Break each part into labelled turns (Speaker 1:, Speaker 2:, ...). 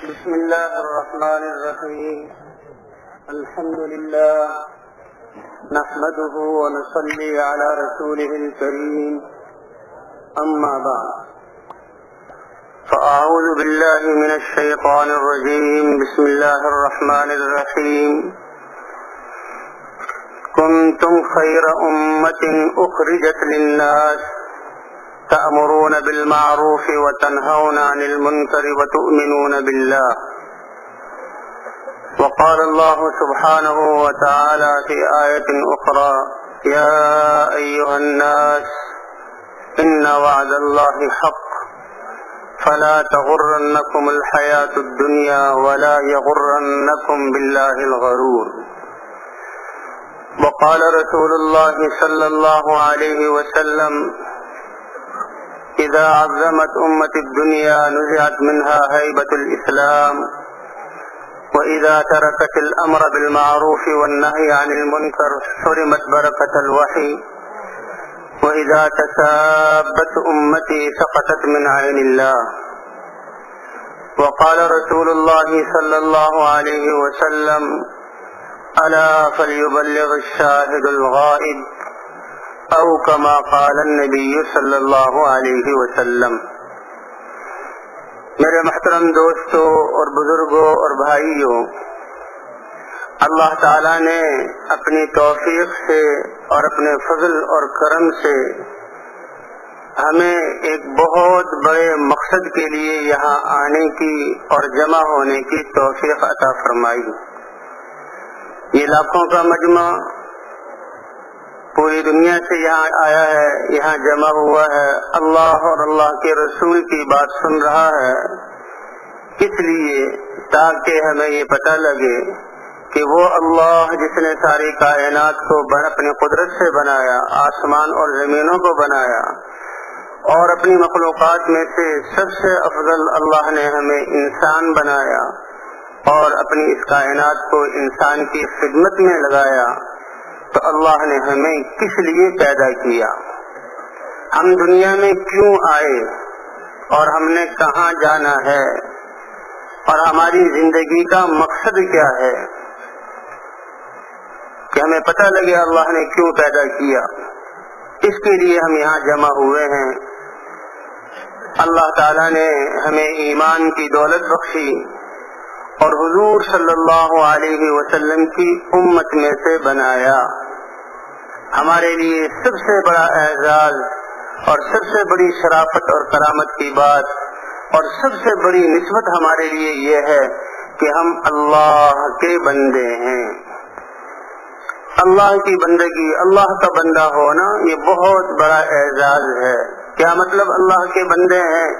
Speaker 1: بسم الله الرحمن الرحيم. الحمد لله نحمده ونصلي على رسوله الكريم. أما بعد فأعوذ بالله من الشيطان الرجيم. بسم الله الرحمن الرحيم. كنتم خير أمة أخرجت للناس تأمرون بالمعروف وتنهون عن المنكر وتؤمنون بالله. وقال الله سبحانه وتعالى في آية أخرى: يا أيها الناس إن وعد الله حق فلا تغرنكم الحياة الدنيا ولا يغرنكم بالله الغرور. وقال رسول الله صلى الله عليه وسلم: إذا عظمت أمة الدنيا نزعت منها هيبة الإسلام، وإذا تركت الأمر بالمعروف والنهي عن المنكر حرمت بركة الوحي، وإذا تسابت أمتي سقطت من عين الله. وقال رسول الله صلى الله عليه وسلم: ألا فليبلغ الشاهد الغائب، او کما قال النبی صلی اللہ علیہ وسلم. میرے محترم دوستوں اور بزرگوں اور بھائیوں، اللہ تعالیٰ نے اپنی توفیق سے اور اپنے فضل اور کرم سے ہمیں ایک بہت بڑے مقصد کے لیے یہاں آنے کی اور جمع ہونے کی توفیق عطا فرمائی. یہ لاکھوں کا مجمع پوری دنیا سے یہاں آیا ہے، یہاں جمع ہوا ہے، اللہ اور اللہ کے رسول کی بات سن رہا ہے، اس لیے تاکہ ہمیں یہ پتہ لگے کہ وہ اللہ جس نے ساری کائنات کو اپنی قدرت سے بنایا، آسمان اور زمینوں کو بنایا، اور اپنی مخلوقات میں سے سب سے افضل اللہ نے ہمیں انسان بنایا اور اپنی اس کائنات کو انسان کی خدمت میں لگایا. تو اللہ نے ہمیں کس لیے پیدا کیا، ہم دنیا میں کیوں آئے، اور ہم نے کہاں جانا ہے، اور ہماری زندگی کا مقصد کیا ہے، کہ ہمیں پتہ لگے اللہ نے کیوں پیدا کیا. اس کے لیے ہم یہاں جمع ہوئے ہیں. اللہ تعالیٰ نے ہمیں ایمان کی دولت بخشی اور حضور صلی اللہ علیہ وسلم کی امت میں سے بنایا. ہمارے لیے سب سے بڑا اعزاز اور سب سے بڑی شرافت اور کرامت کی بات اور سب سے بڑی نسبت ہمارے لیے یہ ہے کہ ہم اللہ کے بندے ہیں. اللہ کی بندگی، اللہ کا بندہ ہونا یہ بہت بڑا اعزاز ہے. کیا مطلب اللہ کے بندے ہیں؟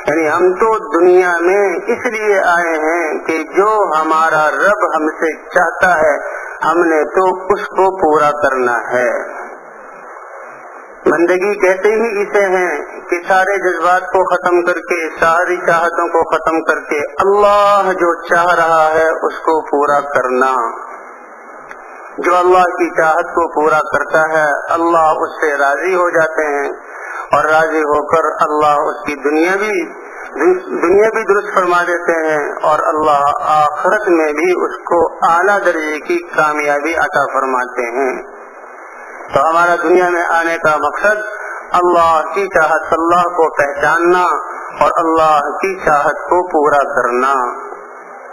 Speaker 1: یعنی ہم تو دنیا میں اس لیے آئے ہیں کہ جو ہمارا رب ہم سے چاہتا ہے ہم نے تو اس کو پورا کرنا ہے. بندگی کہتے ہی اسے ہیں کہ سارے جذبات کو ختم کر کے، ساری چاہتوں کو ختم کر کے اللہ جو چاہ رہا ہے اس کو پورا کرنا. جو اللہ کی چاہت کو پورا کرتا ہے اللہ اس سے راضی ہو جاتے ہیں، اور راضی ہو کر اللہ اس کی دنیا بھی درست فرما دیتے ہیں، اور اللہ آخرت میں بھی اس کو اعلیٰ درجے کی کامیابی عطا فرماتے ہیں. تو ہمارا دنیا میں آنے کا مقصد اللہ کی چاہت، اللہ کو پہچاننا اور اللہ کی چاہت کو پورا کرنا.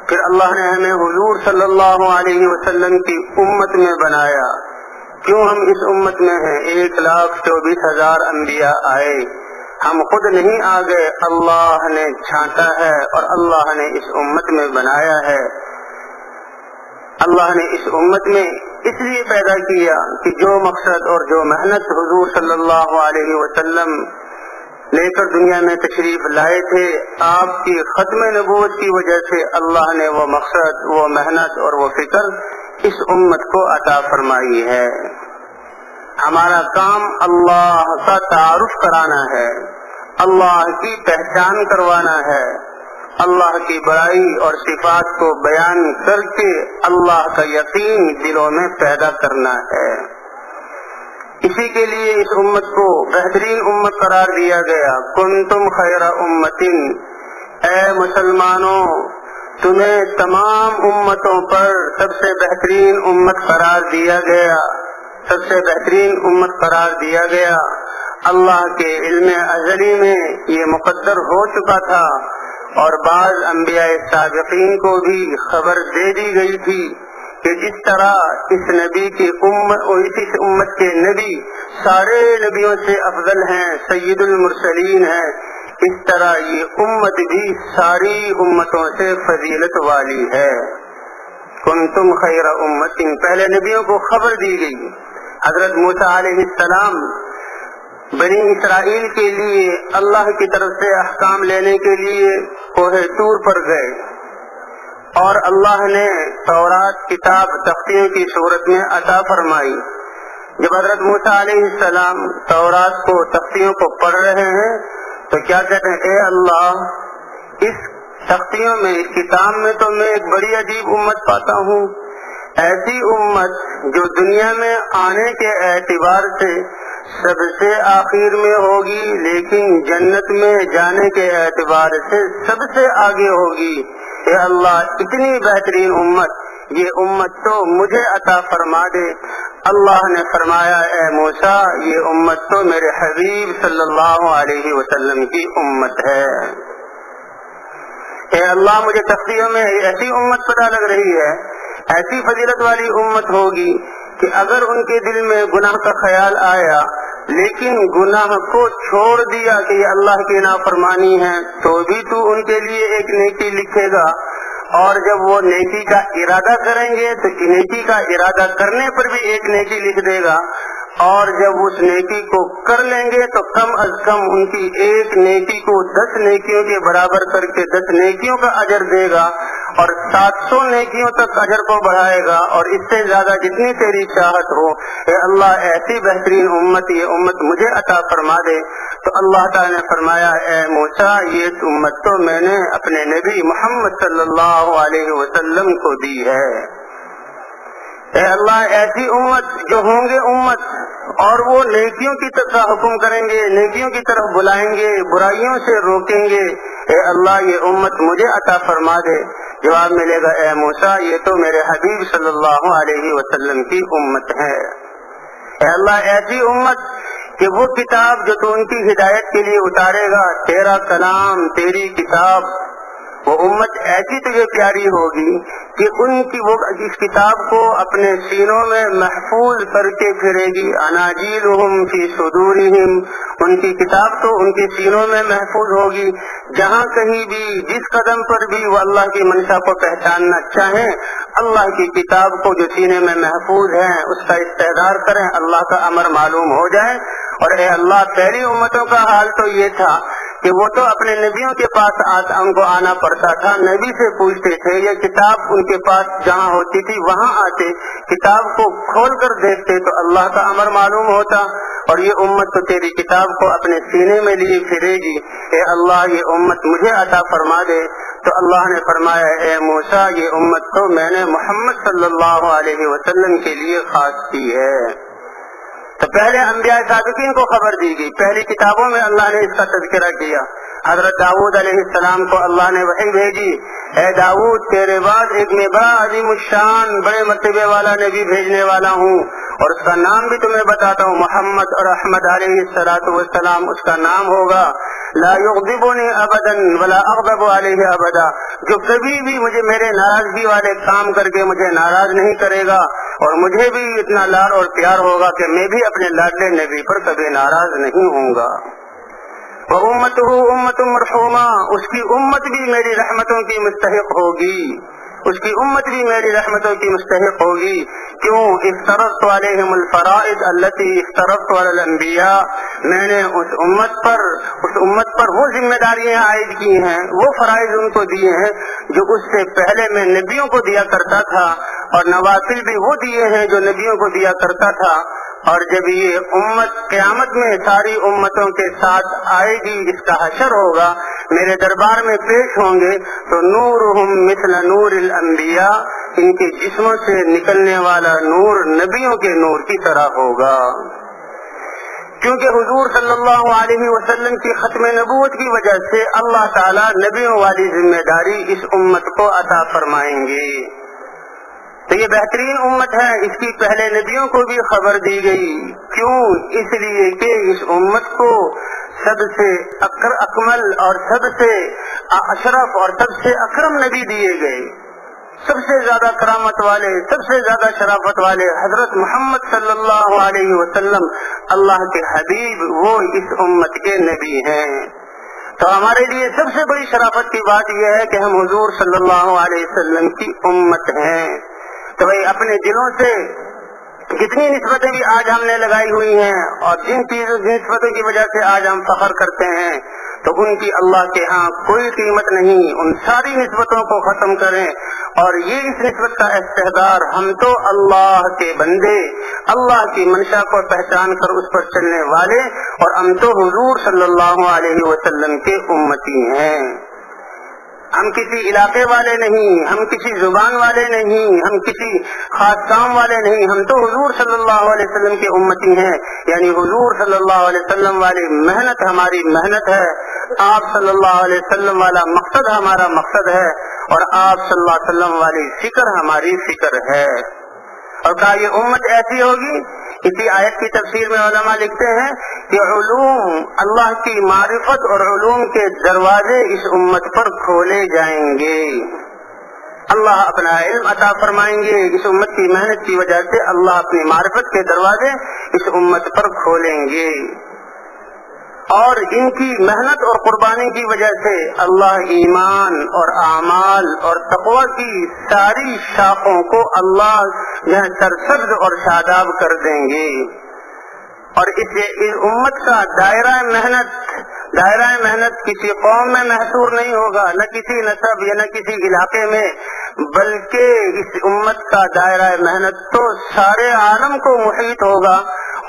Speaker 1: پھر اللہ نے ہمیں حضور صلی اللہ علیہ وسلم کی امت میں بنایا. کیوں ہم اس امت میں ہیں؟ 1,24,000 انبیاء آئے، ہم خود نہیں آ گئے، اللہ نے چھانٹا ہے اور اللہ نے اس امت میں بنایا ہے. اللہ نے اس امت میں اس لیے پیدا کیا کہ جو مقصد اور جو محنت حضور صلی اللہ علیہ وسلم لے کر دنیا میں تشریف لائے تھے، آپ کی ختم نبوت کی وجہ سے اللہ نے وہ مقصد، وہ محنت اور وہ فکر اس امت کو عطا فرمائی ہے. ہمارا کام اللہ کا تعارف کرانا ہے، اللہ کی پہچان کروانا ہے، اللہ کی بڑائی اور صفات کو بیان کر کے اللہ کا یقین دلوں میں پیدا کرنا ہے. اسی کے لیے اس امت کو بہترین امت قرار دیا گیا. کنتم خیر امت، اے مسلمانوں تمہیں تمام امتوں پر سب سے بہترین امت قرار دیا گیا، سب سے بہترین امت قرار دیا گیا۔ اللہ کے علم ازلی میں یہ مقدر ہو چکا تھا، اور بعض انبیاء سابقین کو بھی خبر دے دی گئی تھی کہ جس طرح اس نبی کی اس امت کے نبی سارے نبیوں سے افضل ہیں، سید المرسلین ہیں، اس طرح یہ امت بھی ساری امتوں سے فضیلت والی ہے۔ کنتم خیر امت، پہلے نبیوں کو خبر دی گئی۔ حضرت موسیٰ علیہ السلام بنی اسرائیل کے لیے اللہ کی طرف سے احکام لینے کے لیے کوہ طور پر گئے، اور اللہ نے تورات کتاب تختیوں کی صورت میں عطا فرمائی۔ جب حضرت موسیٰ علیہ السلام تورات کو تختیوں کو پڑھ رہے ہیں تو کیا کہتے ہیں، اے اللہ، اس تختیوں میں، اس کتاب میں تو میں ایک بڑی عجیب امت پاتا ہوں، ایسی امت جو دنیا میں آنے کے اعتبار سے سب سے آخر میں ہوگی، لیکن جنت میں جانے کے اعتبار سے سب سے آگے ہوگی۔ اے اللہ، اتنی بہترین امت، یہ امت تو مجھے عطا فرما دے۔ اللہ نے فرمایا، اے موسیٰ، یہ امت تو میرے حبیب صلی اللہ علیہ وسلم کی امت ہے۔ اے اللہ، مجھے تختیوں میں ایسی امت پتہ لگ رہی ہے، ایسی فضیلت والی امت ہوگی کہ اگر ان کے دل میں گناہ کا خیال آیا لیکن گناہ کو چھوڑ دیا کہ یہ اللہ کی نافرمانی ہے، تو بھی تو ان کے لیے ایک نیکی لکھے گا، اور جب وہ نیکی کا ارادہ کریں گے تو نیکی کا ارادہ کرنے پر بھی ایک نیکی لکھ دے گا، اور جب اس نیکی کو کر لیں گے تو کم از کم ان کی ایک نیکی کو 10 نیکیوں کے برابر کر کے 10 نیکیوں کا اجر دے گا، اور 700 نیکیوں تک اجر کو بڑھائے گا، اور اس سے زیادہ جتنی تیری چاہت ہو۔ اے اللہ، ایسی بہترین امت، یہ امت مجھے عطا فرما دے۔ تو اللہ تعالی نے فرمایا، اے موسیٰ، یہ امت تو میں نے اپنے نبی محمد صلی اللہ علیہ وسلم کو دی ہے۔ اے اللہ، ایسی امت جو ہوں گے امت، اور وہ نیکیوں کی طرف حکم کریں گے، نیکیوں کی طرف بلائیں گے، برائیوں سے روکیں گے، اے اللہ، یہ امت مجھے عطا فرما دے۔ جواب ملے گا، اے موسیٰ، یہ تو میرے حبیب صلی اللہ علیہ وسلم کی امت ہے۔ اے اللہ، ایسی امت کہ وہ کتاب جو تو ان کی ہدایت کے لیے اتارے گا، تیرا کلام، تیری کتاب، وہ امت ایسی تجھے پیاری ہوگی کہ ان کی وہ اس کتاب کو اپنے سینوں میں محفوظ کر کے پھرے گی۔ اناجیلہم فی صدورہم، ان کی کتاب تو ان کے سینوں میں محفوظ ہوگی، جہاں کہیں بھی، جس قدم پر بھی وہ اللہ کی منشا کو پہچاننا چاہیں، اللہ کی کتاب کو جو سینے میں محفوظ ہے اس کا استحضار کریں، اللہ کا امر معلوم ہو جائے۔ اور اے اللہ، پہلی امتوں کا حال تو یہ تھا کہ وہ تو اپنے نبیوں کے پاس ان کو آنا پڑتا تھا، نبی سے پوچھتے تھے، یہ کتاب ان کے پاس جہاں ہوتی تھی وہاں آتے، کتاب کو کھول کر دیکھتے تو اللہ کا امر معلوم ہوتا، اور یہ امت تو تیری کتاب کو اپنے سینے میں لیے پھرے گی۔ اے اللہ، یہ امت مجھے عطا فرما دے۔ تو اللہ نے فرمایا، اے موسیٰ، یہ امت تو میں نے محمد صلی اللہ علیہ وسلم کے لیے خاص کی ہے۔ تو پہلے انبیاء سابقین کو خبر دی گئی، پہلی کتابوں میں اللہ نے اس کا تذکرہ کیا۔ حضرت داؤد علیہ السلام کو اللہ نے وحی بھیجی، اے داؤد، تیرے بعد ایک میں بڑا عظیم الشان، بڑے مرتبے والا نبی بھیجنے والا ہوں، اور اس کا نام بھی تمہیں بتاتا ہوں، محمد، اور احمد علیہ السلام اس کا نام ہوگا۔ لا یغضبنی ابدا ولا اغضب علیہ ابدا، جو کبھی بھی مجھے میرے ناراضگی والے کام کر کے مجھے ناراض نہیں کرے گا، اور مجھے بھی اتنا لاڈ اور پیار ہوگا کہ میں بھی اپنے لاڈلے نبی پر کبھی ناراض نہیں ہوں گا۔ وَأُمَّتُهُ أُمَّةٌ مَرْحُومَةٌ، اس کی امت بھی میری رحمتوں کی مستحق ہوگی، اس کی امت بھی میری رحمتوں کی مستحق ہوگی۔ کیوں؟ افترضت علیہم الفرائض التي افترضت علی الانبیاء، میں نے اس امت پر وہ ذمہ داریاں عائد کی ہیں، وہ فرائض ان کو دیے ہیں جو اس سے پہلے میں نبیوں کو دیا کرتا تھا، اور نوافل بھی وہ دیے ہیں جو نبیوں کو دیا کرتا تھا۔ اور جب یہ امت قیامت میں ساری امتوں کے ساتھ آئے گی، اس کا حشر ہوگا، میرے دربار میں پیش ہوں گے، تو نورہم مثل نور الانبیاء، ان کے جسموں سے نکلنے والا نور نبیوں کے نور کی طرح ہوگا۔ کیونکہ حضور صلی اللہ علیہ وسلم کی ختم نبوت کی وجہ سے اللہ تعالیٰ نبیوں والی ذمہ داری اس امت کو عطا فرمائیں گے. تو یہ بہترین امت ہے، اس کی پہلے نبیوں کو بھی خبر دی گئی. کیوں؟ اس لیے کہ اس امت کو سب سے اکمل اور سب سے اشرف اور سب سے اکرم نبی دیے گئے. سب سے زیادہ کرامت والے، سب سے زیادہ شرافت والے حضرت محمد صلی اللہ علیہ وسلم اللہ کے حبیب، وہ اس امت کے نبی ہیں. تو ہمارے لیے سب سے بڑی شرافت کی بات یہ ہے کہ ہم حضور صلی اللہ علیہ وسلم کی امت ہیں. تو بھائی اپنے دلوں سے جتنی نسبتیں بھی آج ہم نے لگائی ہوئی ہیں اور جن نسبتوں کی وجہ سے آج ہم فخر کرتے ہیں، تو ان کی اللہ کے ہاں کوئی قیمت نہیں. ان ساری نسبتوں کو ختم کریں اور یہ اس نسبت کا استحضار، ہم تو اللہ کے بندے، اللہ کی منشا کو پہچان کر اس پر چلنے والے، اور ہم تو حضور صلی اللہ علیہ وسلم کے امتی ہیں. ہم کسی علاقے والے نہیں، ہم کسی زبان والے نہیں، ہم کسی خاص کام والے نہیں، ہم تو حضور صلی اللہ علیہ وسلم کے امتی ہیں. یعنی حضور صلی اللہ علیہ وسلم والی محنت ہماری محنت ہے، آپ صلی اللہ علیہ وسلم والا مقصد ہمارا مقصد ہے، اور آپ صلی اللہ علیہ وسلم والی فکر ہماری فکر ہے. اور کہا یہ امت ایسی ہوگی. اسی آیت کی تفسیر میں علماء لکھتے ہیں کہ علوم، اللہ کی معرفت اور علوم کے دروازے اس امت پر کھولے جائیں گے. اللہ اپنا علم عطا فرمائیں گے. اس امت کی محنت کی وجہ سے اللہ اپنی معرفت کے دروازے اس امت پر کھولیں گے، اور ان کی محنت اور قربانی کی وجہ سے اللہ ایمان اور اعمال اور تقوی کی ساری شاخوں کو اللہ سرسبز اور شاداب کر دیں گے. اور اس امت کا دائرہ محنت کسی قوم میں محصور نہیں ہوگا، نہ کسی نسب یا نہ کسی علاقے میں، بلکہ اس امت کا دائرہ محنت تو سارے عالم کو محیط ہوگا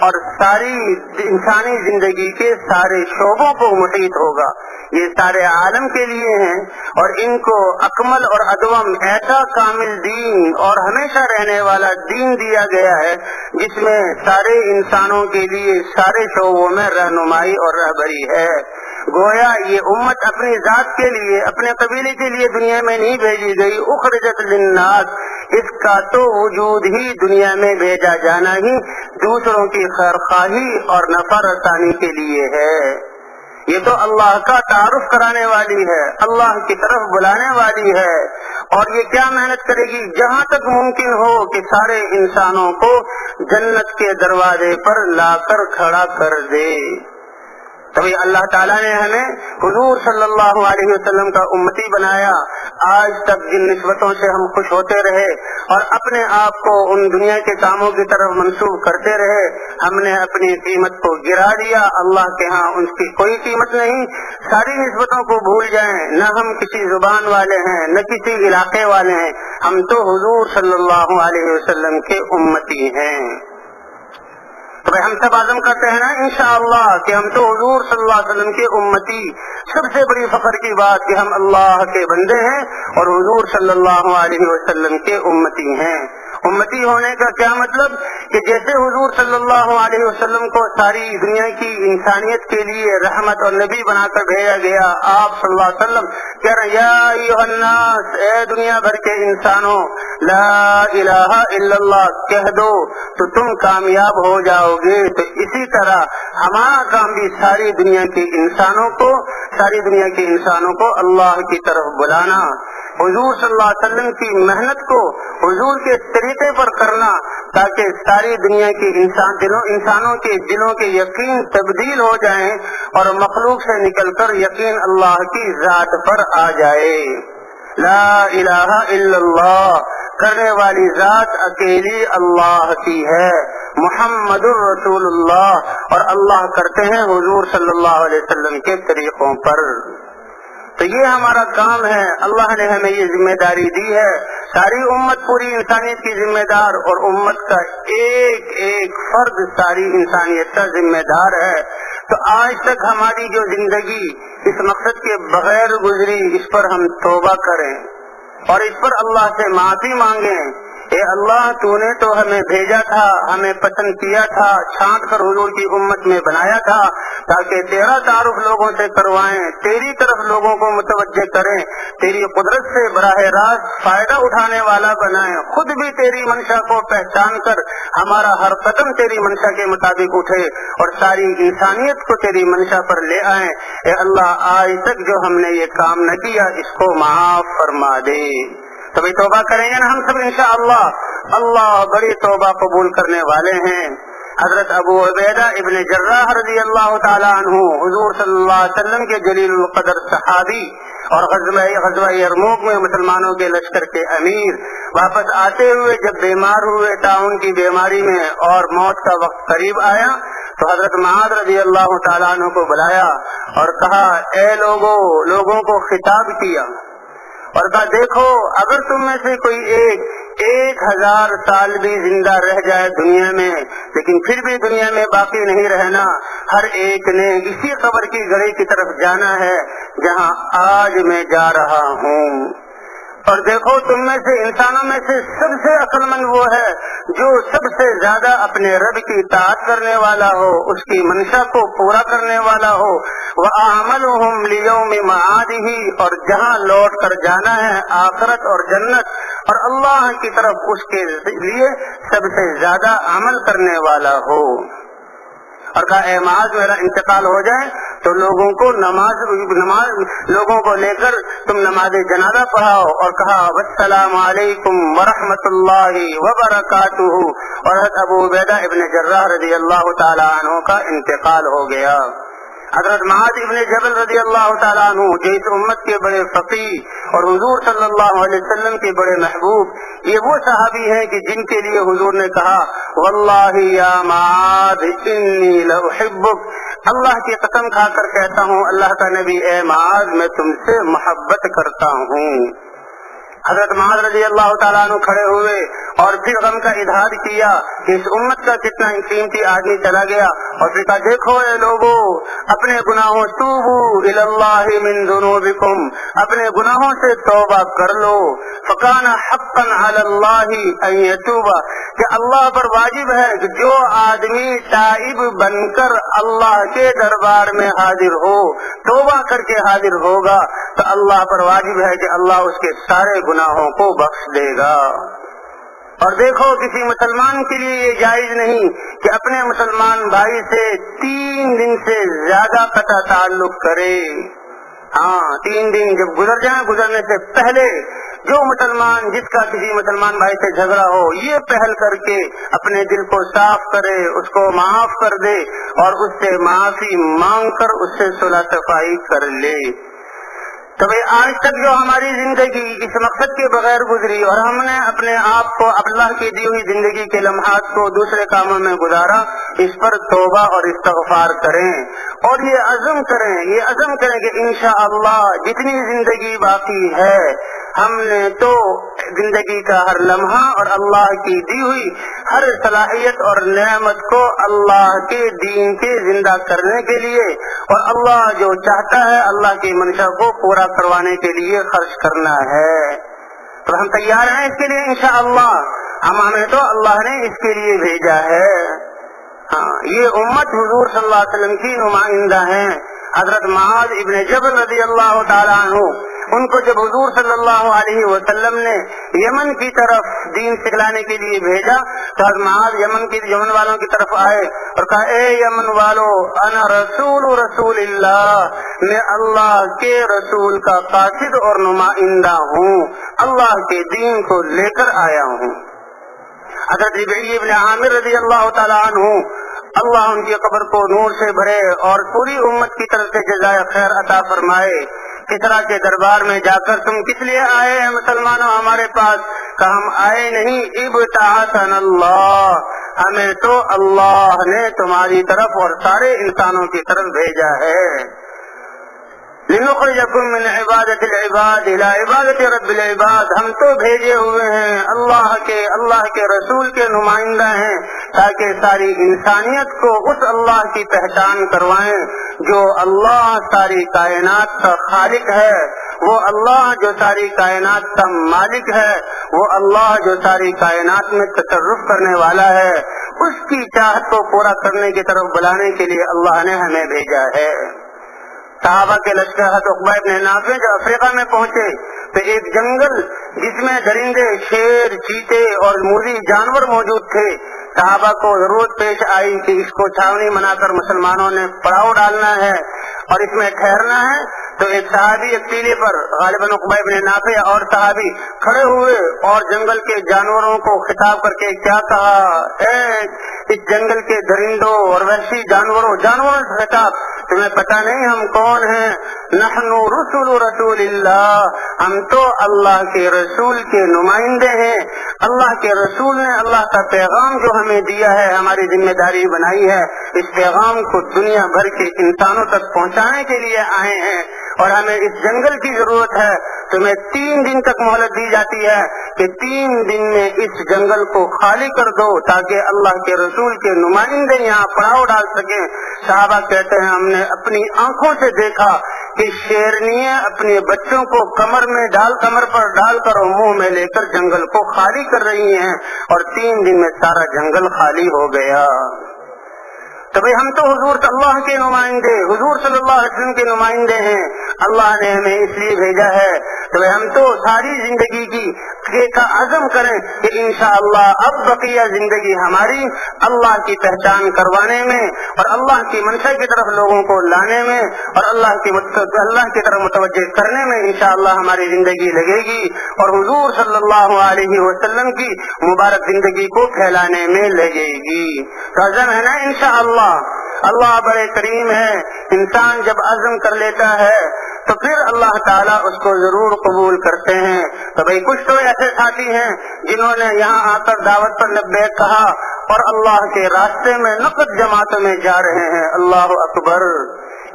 Speaker 1: اور ساری انسانی زندگی کے سارے شعبوں کو محیط ہوگا. یہ سارے عالم کے لیے ہیں، اور ان کو اکمل اور ادوم ایسا کامل دین اور ہمیشہ رہنے والا دین دیا گیا ہے جس میں سارے انسانوں کے لیے سارے شعبوں میں رہنمائی اور رہبری ہے. گویا یہ امت اپنی ذات کے لیے، اپنے قبیلے کے لیے دنیا میں نہیں بھیجی گئی. اخرجت للناس، اس کا تو وجود ہی دنیا میں بھیجا جانا ہی دوسروں کی خیرخواہی اور نفع رسانی کے لیے ہے. یہ تو اللہ کا تعارف کرانے والی ہے، اللہ کی طرف بلانے والی ہے. اور یہ کیا محنت کرے گی؟ جہاں تک ممکن ہو کہ سارے انسانوں کو جنت کے دروازے پر لا کر کھڑا کر دے. تبھی اللہ تعالیٰ نے ہمیں حضور صلی اللہ علیہ وسلم کا امتی بنایا. آج تک جن نسبتوں سے ہم خوش ہوتے رہے اور اپنے آپ کو ان دنیا کے کاموں کی طرف منسوب کرتے رہے، ہم نے اپنی قیمت کو گرا دیا. اللہ کے ہاں ان کی کوئی قیمت نہیں. ساری نسبتوں کو بھول جائیں. نہ ہم کسی زبان والے ہیں، نہ کسی علاقے والے ہیں، ہم تو حضور صلی اللہ علیہ وسلم کے امتی ہیں. تو ہم سب عزم کرتے ہیں نا انشاءاللہ کہ ہم تو حضور صلی اللہ علیہ وسلم کے امتی. سب سے بڑی فخر کی بات کہ ہم اللہ کے بندے ہیں اور حضور صلی اللہ علیہ وسلم کے امتی ہیں. امتی ہونے کا کیا مطلب؟ کہ جیسے حضور صلی اللہ علیہ وسلم کو ساری دنیا کی انسانیت کے لیے رحمت اور نبی بنا کر بھیجا گیا، آپ صلی اللہ علیہ وسلم کہہ رہے ہیں یا ایھا الناس، اے دنیا بھر کے انسانوں، لا الہ الا اللہ کہہ دو تو تم کامیاب ہو جاؤ گے. تو اسی طرح ہمارا کام بھی ساری دنیا کے انسانوں کو اللہ کی طرف بلانا، حضور صلی اللہ علیہ وسلم کی محنت کو حضور کے طریقے پر کرنا، تاکہ ساری دنیا کے انسانوں کے دلوں کے یقین تبدیل ہو جائیں اور مخلوق سے نکل کر یقین اللہ کی ذات پر آ جائے. لا الہ الا اللہ، کرنے والی ذات اکیلی اللہ کی ہے، محمد الرسول اللہ، اور اللہ کرتے ہیں حضور صلی اللہ علیہ وسلم کے طریقوں پر. تو یہ ہمارا کام ہے. اللہ نے ہمیں یہ ذمہ داری دی ہے. ساری امت پوری انسانیت کی ذمہ دار، اور امت کا ایک ایک فرد ساری انسانیت کا ذمہ دار ہے. تو آج تک ہماری جو زندگی اس مقصد کے بغیر گزری، اس پر ہم توبہ کریں اور اس پر اللہ سے معافی مانگیں. اے اللہ تو نے تو ہمیں بھیجا تھا، ہمیں پسند کیا تھا، چھانٹ کر حضور کی امت میں بنایا تھا تاکہ تیرا تعارف لوگوں سے کروائیں، تیری طرف لوگوں کو متوجہ کریں، تیری قدرت سے براہ راست فائدہ اٹھانے والا بنائیں، خود بھی تیری منشا کو پہچان کر ہمارا ہر قدم تیری منشا کے مطابق اٹھے اور ساری انسانیت کو تیری منشا پر لے آئیں۔ اے اللہ آج تک جو ہم نے یہ کام نہ کیا اس کو معاف فرما دے۔ تبھی توبہ کریں گے نا ہم سب انشاءاللہ۔ اللہ بڑی توبہ قبول کرنے والے ہیں۔ حضرت ابو عبیدہ ابن جراح رضی اللہ تعالیٰ عنہ حضور صلی اللہ علیہ وسلم کے جلیل القدر صحابی اور غزوہ یرموک میں مسلمانوں کے لشکر کے امیر، واپس آتے ہوئے جب بیمار ہوئے طاعون کی بیماری میں اور موت کا وقت قریب آیا تو حضرت معاذ رضی اللہ تعالیٰ عنہ کو بلایا اور کہا اے لوگوں کو خطاب کیا اور کہا دیکھو اگر تم میں سے کوئی 1000 سال بھی زندہ رہ جائے دنیا میں لیکن پھر بھی دنیا میں باقی نہیں رہنا، ہر ایک نے اسی قبر کی گڑی کی طرف جانا ہے جہاں آج میں جا رہا ہوں۔ اور دیکھو تم میں سے انسانوں میں سے سب سے عقل مند وہ ہے جو سب سے زیادہ اپنے رب کی اطاعت کرنے والا ہو، اس کی منشا کو پورا کرنے والا ہو، وَأَعْمَلُهُمْ لِيَوْمِ مَعَادِهِ، اور جہاں لوٹ کر جانا ہے آخرت اور جنت اور اللہ کی طرف اس کے لیے سب سے زیادہ عمل کرنے والا ہو۔ اور کہا اے معاذ میرا انتقال ہو جائے تو لوگوں کو لوگوں کو لے کر تم نماز جنازہ پڑھاؤ، اور کہا والسلام علیکم ورحمۃ اللہ وبرکاتہ، اور حضرت ابو عبیدہ ابن جراح رضی اللہ تعالیٰ عنہ کا انتقال ہو گیا۔ حضرت معاذ ابن جبل رضی اللہ تعالیٰ عنہ جو اس امت کے بڑے فقیہ اور حضور صلی اللہ علیہ وسلم کے بڑے محبوب، یہ وہ صحابی ہیں کہ جن کے لیے حضور نے کہا واللہ یا معاذ انی لأحبک، اللہ کی قسم کھا کر کہتا ہوں اللہ کا نبی اے معاذ میں تم سے محبت کرتا ہوں۔ حضرت معاذ رضی اللہ تعالیٰ عنہ کھڑے ہوئے اور پھر غم کا اظہار کیا کہ اس امت کا کتنا قیمتی آدمی چلا گیا، اور پھر کہا دیکھو اے لوگو اپنے گناہوں توبو الی اللہ من ذنوبکم، اپنے گناہوں سے توبہ کر لو، فکان حقا علی اللہ ان یتوب، کہ اللہ پر واجب ہے کہ جو آدمی تائب بن کر اللہ کے دربار میں حاضر ہو، توبہ کر کے حاضر ہوگا تو اللہ پر واجب ہے کہ اللہ اس کے سارے گناہوں کو بخش دے گا۔ اور دیکھو کسی مسلمان کے لیے یہ جائز نہیں کہ اپنے مسلمان بھائی سے 3 دن سے زیادہ قطع تعلق کرے۔ ہاں 3 دن جب گزر جائیں، گزرنے سے پہلے جو مسلمان جس کا کسی مسلمان بھائی سے جھگڑا ہو یہ پہل کر کے اپنے دل کو صاف کرے، اس کو معاف کر دے اور اس سے معافی مانگ کر اس سے صلح صفائی کر لے۔ تو آج تک جو ہماری زندگی اس مقصد کے بغیر گزری اور ہم نے اپنے آپ کو اللہ کی دی ہوئی زندگی کے لمحات کو دوسرے کاموں میں گزارا، اس پر توبہ اور استغفار کریں اور یہ عزم کریں کہ انشاءاللہ جتنی زندگی باقی ہے ہم نے تو زندگی کا ہر لمحہ اور اللہ کی دی ہوئی ہر صلاحیت اور نعمت کو اللہ کے دین کے زندہ کرنے کے لیے اور اللہ جو چاہتا ہے اللہ کی منشا کو پورا کروانے کے لیے خرچ کرنا ہے۔ تو ہم تیار ہیں اس کے لیے انشاءاللہ، ہمیں تو اللہ نے اس کے لیے بھیجا ہے۔ ہاں یہ امت حضور صلی اللہ علیہ وسلم کی نمائندہ ہیں۔ حضرت معاذ ابن جبل رضی اللہ تعالیٰ عنہ، ان کو جب حضور صلی اللہ علیہ وسلم نے یمن کی طرف دین سکھلانے کے لیے بھیجا تو حضرت معاذ یمن والوں کی طرف آئے اور کہا اے یمن والو انا رسول اللہ، میں اللہ کے رسول کا قاصد اور نمائندہ ہوں، اللہ کے دین کو لے کر آیا ہوں۔ حضرت ربیعی ابن عامر رضی اللہ تعالیٰ عنہ، اللہ ان کی قبر کو نور سے بھرے اور پوری امت کی طرف سے جزائے خیر عطا فرمائے۔ کسرا کے دربار میں جا کر تم کس لیے آئے ہیں مسلمانوں ہمارے پاس؟ کہ ہم آئے نہیں، ابتعاثنا اللہ، ہمیں تو اللہ نے تمہاری طرف اور سارے انسانوں کی طرف بھیجا ہے۔ لنخرجکم من عبادت العباد الى عبادت رب العباد، ہم تو بھیجے ہوئے ہیں اللہ کے رسول کے نمائندہ ہیں تاکہ ساری انسانیت کو اس اللہ کی پہچان کروائیں جو اللہ ساری کائنات کا خالق ہے وہ اللہ جو ساری کائنات کا مالک ہے، وہ اللہ جو ساری کائنات میں تصرف کرنے والا ہے، اس کی چاہت کو پورا کرنے کی طرف بلانے کے لیے اللہ نے ہمیں بھیجا ہے۔ صحابہ کے لشکر حضرت عقبہ ابن نافع جب افریقہ میں پہنچے تو ایک جنگل جس میں درندے، شیر، چیتے اور موذی جانور موجود تھے، صحابہ کو ضرورت پیش آئی کہ اس کو چھاونی بنا کر مسلمانوں نے پڑاؤ ڈالنا ہے اور اس میں ٹھہرنا ہے۔ تو ایک صحابی ایک ٹیلے پر، غالباً عقبہ ابن نافع اور صحابی کھڑے ہوئے اور جنگل کے جانوروں کو خطاب کر کے کیا کہا، اے اس جنگل کے درندوں اور وحشی جانوروں سے خطاب، تمہیں پتہ نہیں ہم کون ہیں؟ نحن رسول اللہ، ہم تو اللہ کے رسول کے نمائندے ہیں۔ اللہ کے رسول نے اللہ کا پیغام جو ہمیں دیا ہے، ہماری ذمہ داری بنائی ہے، اس پیغام کو دنیا بھر کے انسانوں تک پہنچانے کے لیے آئے ہیں، اور ہمیں اس جنگل کی ضرورت ہے۔ تمہیں 3 دن تک مہلت دی جاتی ہے کہ 3 دن میں اس جنگل کو خالی کر دو تاکہ اللہ کے رسول کے نمائندے یہاں پڑاؤ ڈال سکیں۔ صحابہ کہتے ہیں ہم نے اپنی آنکھوں سے دیکھا کہ شیرنیاں اپنے بچوں کو کمر پر ڈال کر اور منہ میں لے کر جنگل کو خالی کر رہی ہیں، اور 3 دن میں سارا جنگل خالی ہو گیا۔ تو بھئی ہم تو حضور اللہ کے نمائندے، حضور صلی اللہ علیہ وسلم کے نمائندے ہیں، اللہ نے ہمیں اس لیے بھیجا ہے۔ تو بھئی ہم تو ساری زندگی کا عزم کریں کہ انشاءاللہ اب بقیہ زندگی ہماری اللہ کی پہچان کروانے میں اور اللہ کی منشا کی طرف لوگوں کو لانے میں اور اللہ کی طرف متوجہ کرنے میں انشاءاللہ ہماری زندگی لگے گی، اور حضور صلی اللہ علیہ وسلم کی مبارک زندگی کو پھیلانے میں لگے گی۔ تو عزم ہے نا انشاءاللہ۔ اللہ بڑے کریم ہے، انسان جب عزم کر لیتا ہے تو پھر اللہ تعالیٰ اس کو ضرور قبول کرتے ہیں۔ تو بھئی کچھ تو ایسے ساتھی ہیں جنہوں نے یہاں آ کر دعوت پر لبیک کہا اور اللہ کے راستے میں نقد جماعتوں میں جا رہے ہیں۔ اللہ اکبر!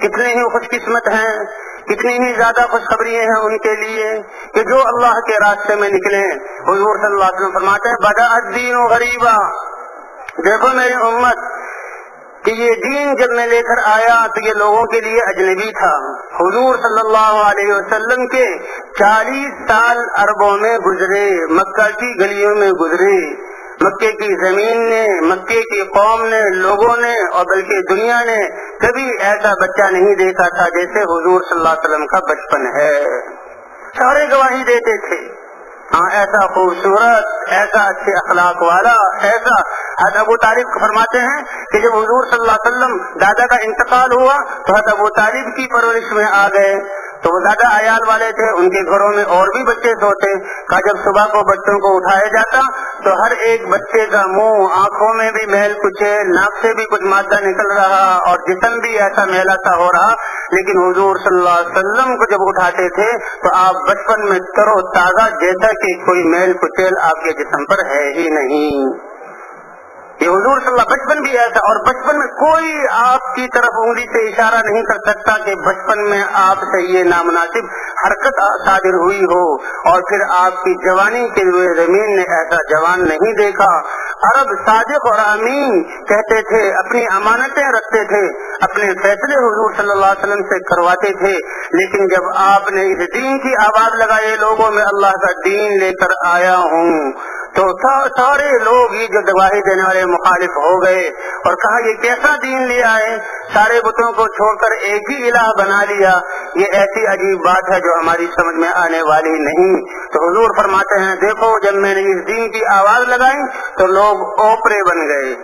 Speaker 1: کتنے ہی خوش قسمت ہیں، کتنی ہی زیادہ خوشخبری ہیں ان کے لیے کہ جو اللہ کے راستے میں نکلے۔ حضور صلی اللہ علیہ وسلم فرماتے ہیں بدأ الدین غریبا، دیکھو میری امت کہ یہ دین جب میں لے کر آیا تو یہ لوگوں کے لیے اجنبی تھا۔ حضور صلی اللہ علیہ وسلم کے 40 سال عربوں میں گزرے، مکہ کی گلیوں میں گزرے، مکے کی زمین نے، مکے کی قوم نے، لوگوں نے اور بلکہ دنیا نے کبھی ایسا بچہ نہیں دیکھا تھا جیسے حضور صلی اللہ علیہ وسلم کا بچپن ہے۔ سارے گواہی دیتے تھے، ہاں ایسا خوبصورت، ایسا اچھے اخلاق والا، ایسا۔ حضرت ابو طالب فرماتے ہیں کہ جب حضور صلی اللہ علیہ وسلم دادا کا انتقال ہوا تو حضرت ابو طالب کی پرورش میں آ گئے۔ تو وہ زیادہ عیال والے تھے، ان کے گھروں میں اور بھی بچے سوتے، کہا جب صبح کو بچوں کو اٹھایا جاتا تو ہر ایک بچے کا منہ، آنکھوں میں بھی میل کچیل، ناک سے بھی کچھ مادہ نکل رہا اور جسم بھی ایسا میلا سا ہو رہا، لیکن حضور صلی اللہ علیہ وسلم کو جب اٹھاتے تھے تو آپ بچپن میں تر و تازہ، جیسا کہ کوئی میل کچیل آپ کے جسم پر ہے ہی نہیں۔ یہ حضور صلی اللہ بچپن بھی ایسا، اور بچپن میں کوئی آپ کی طرف انگلی سے اشارہ نہیں کر سکتا کہ بچپن میں آپ سے یہ نامناسب حرکت صادر ہوئی ہو، اور پھر آپ کی جوانی کے لیے زمین نے ایسا جوان نہیں دیکھا۔ عرب صادق اور امین کہتے تھے، اپنی امانتیں رکھتے تھے، اپنے فیصلے حضور صلی اللہ علیہ وسلم سے کرواتے تھے، لیکن جب آپ نے اس دین کی آواز لگائی، لوگوں میں اللہ کا دین لے کر آیا ہوں، تو سارے لوگ یہ جو گواہی دینے والے مخالف ہو گئے اور کہا یہ کیسا دین لے آئے، سارے بتوں کو چھوڑ کر ایک ہی الہ بنا لیا، یہ ایسی عجیب بات ہے جو ہماری سمجھ میں آنے والی نہیں۔ تو حضور فرماتے ہیں دیکھو جب میں نے اس دین کی آواز لگائی تو لوگ اوپرے بن گئے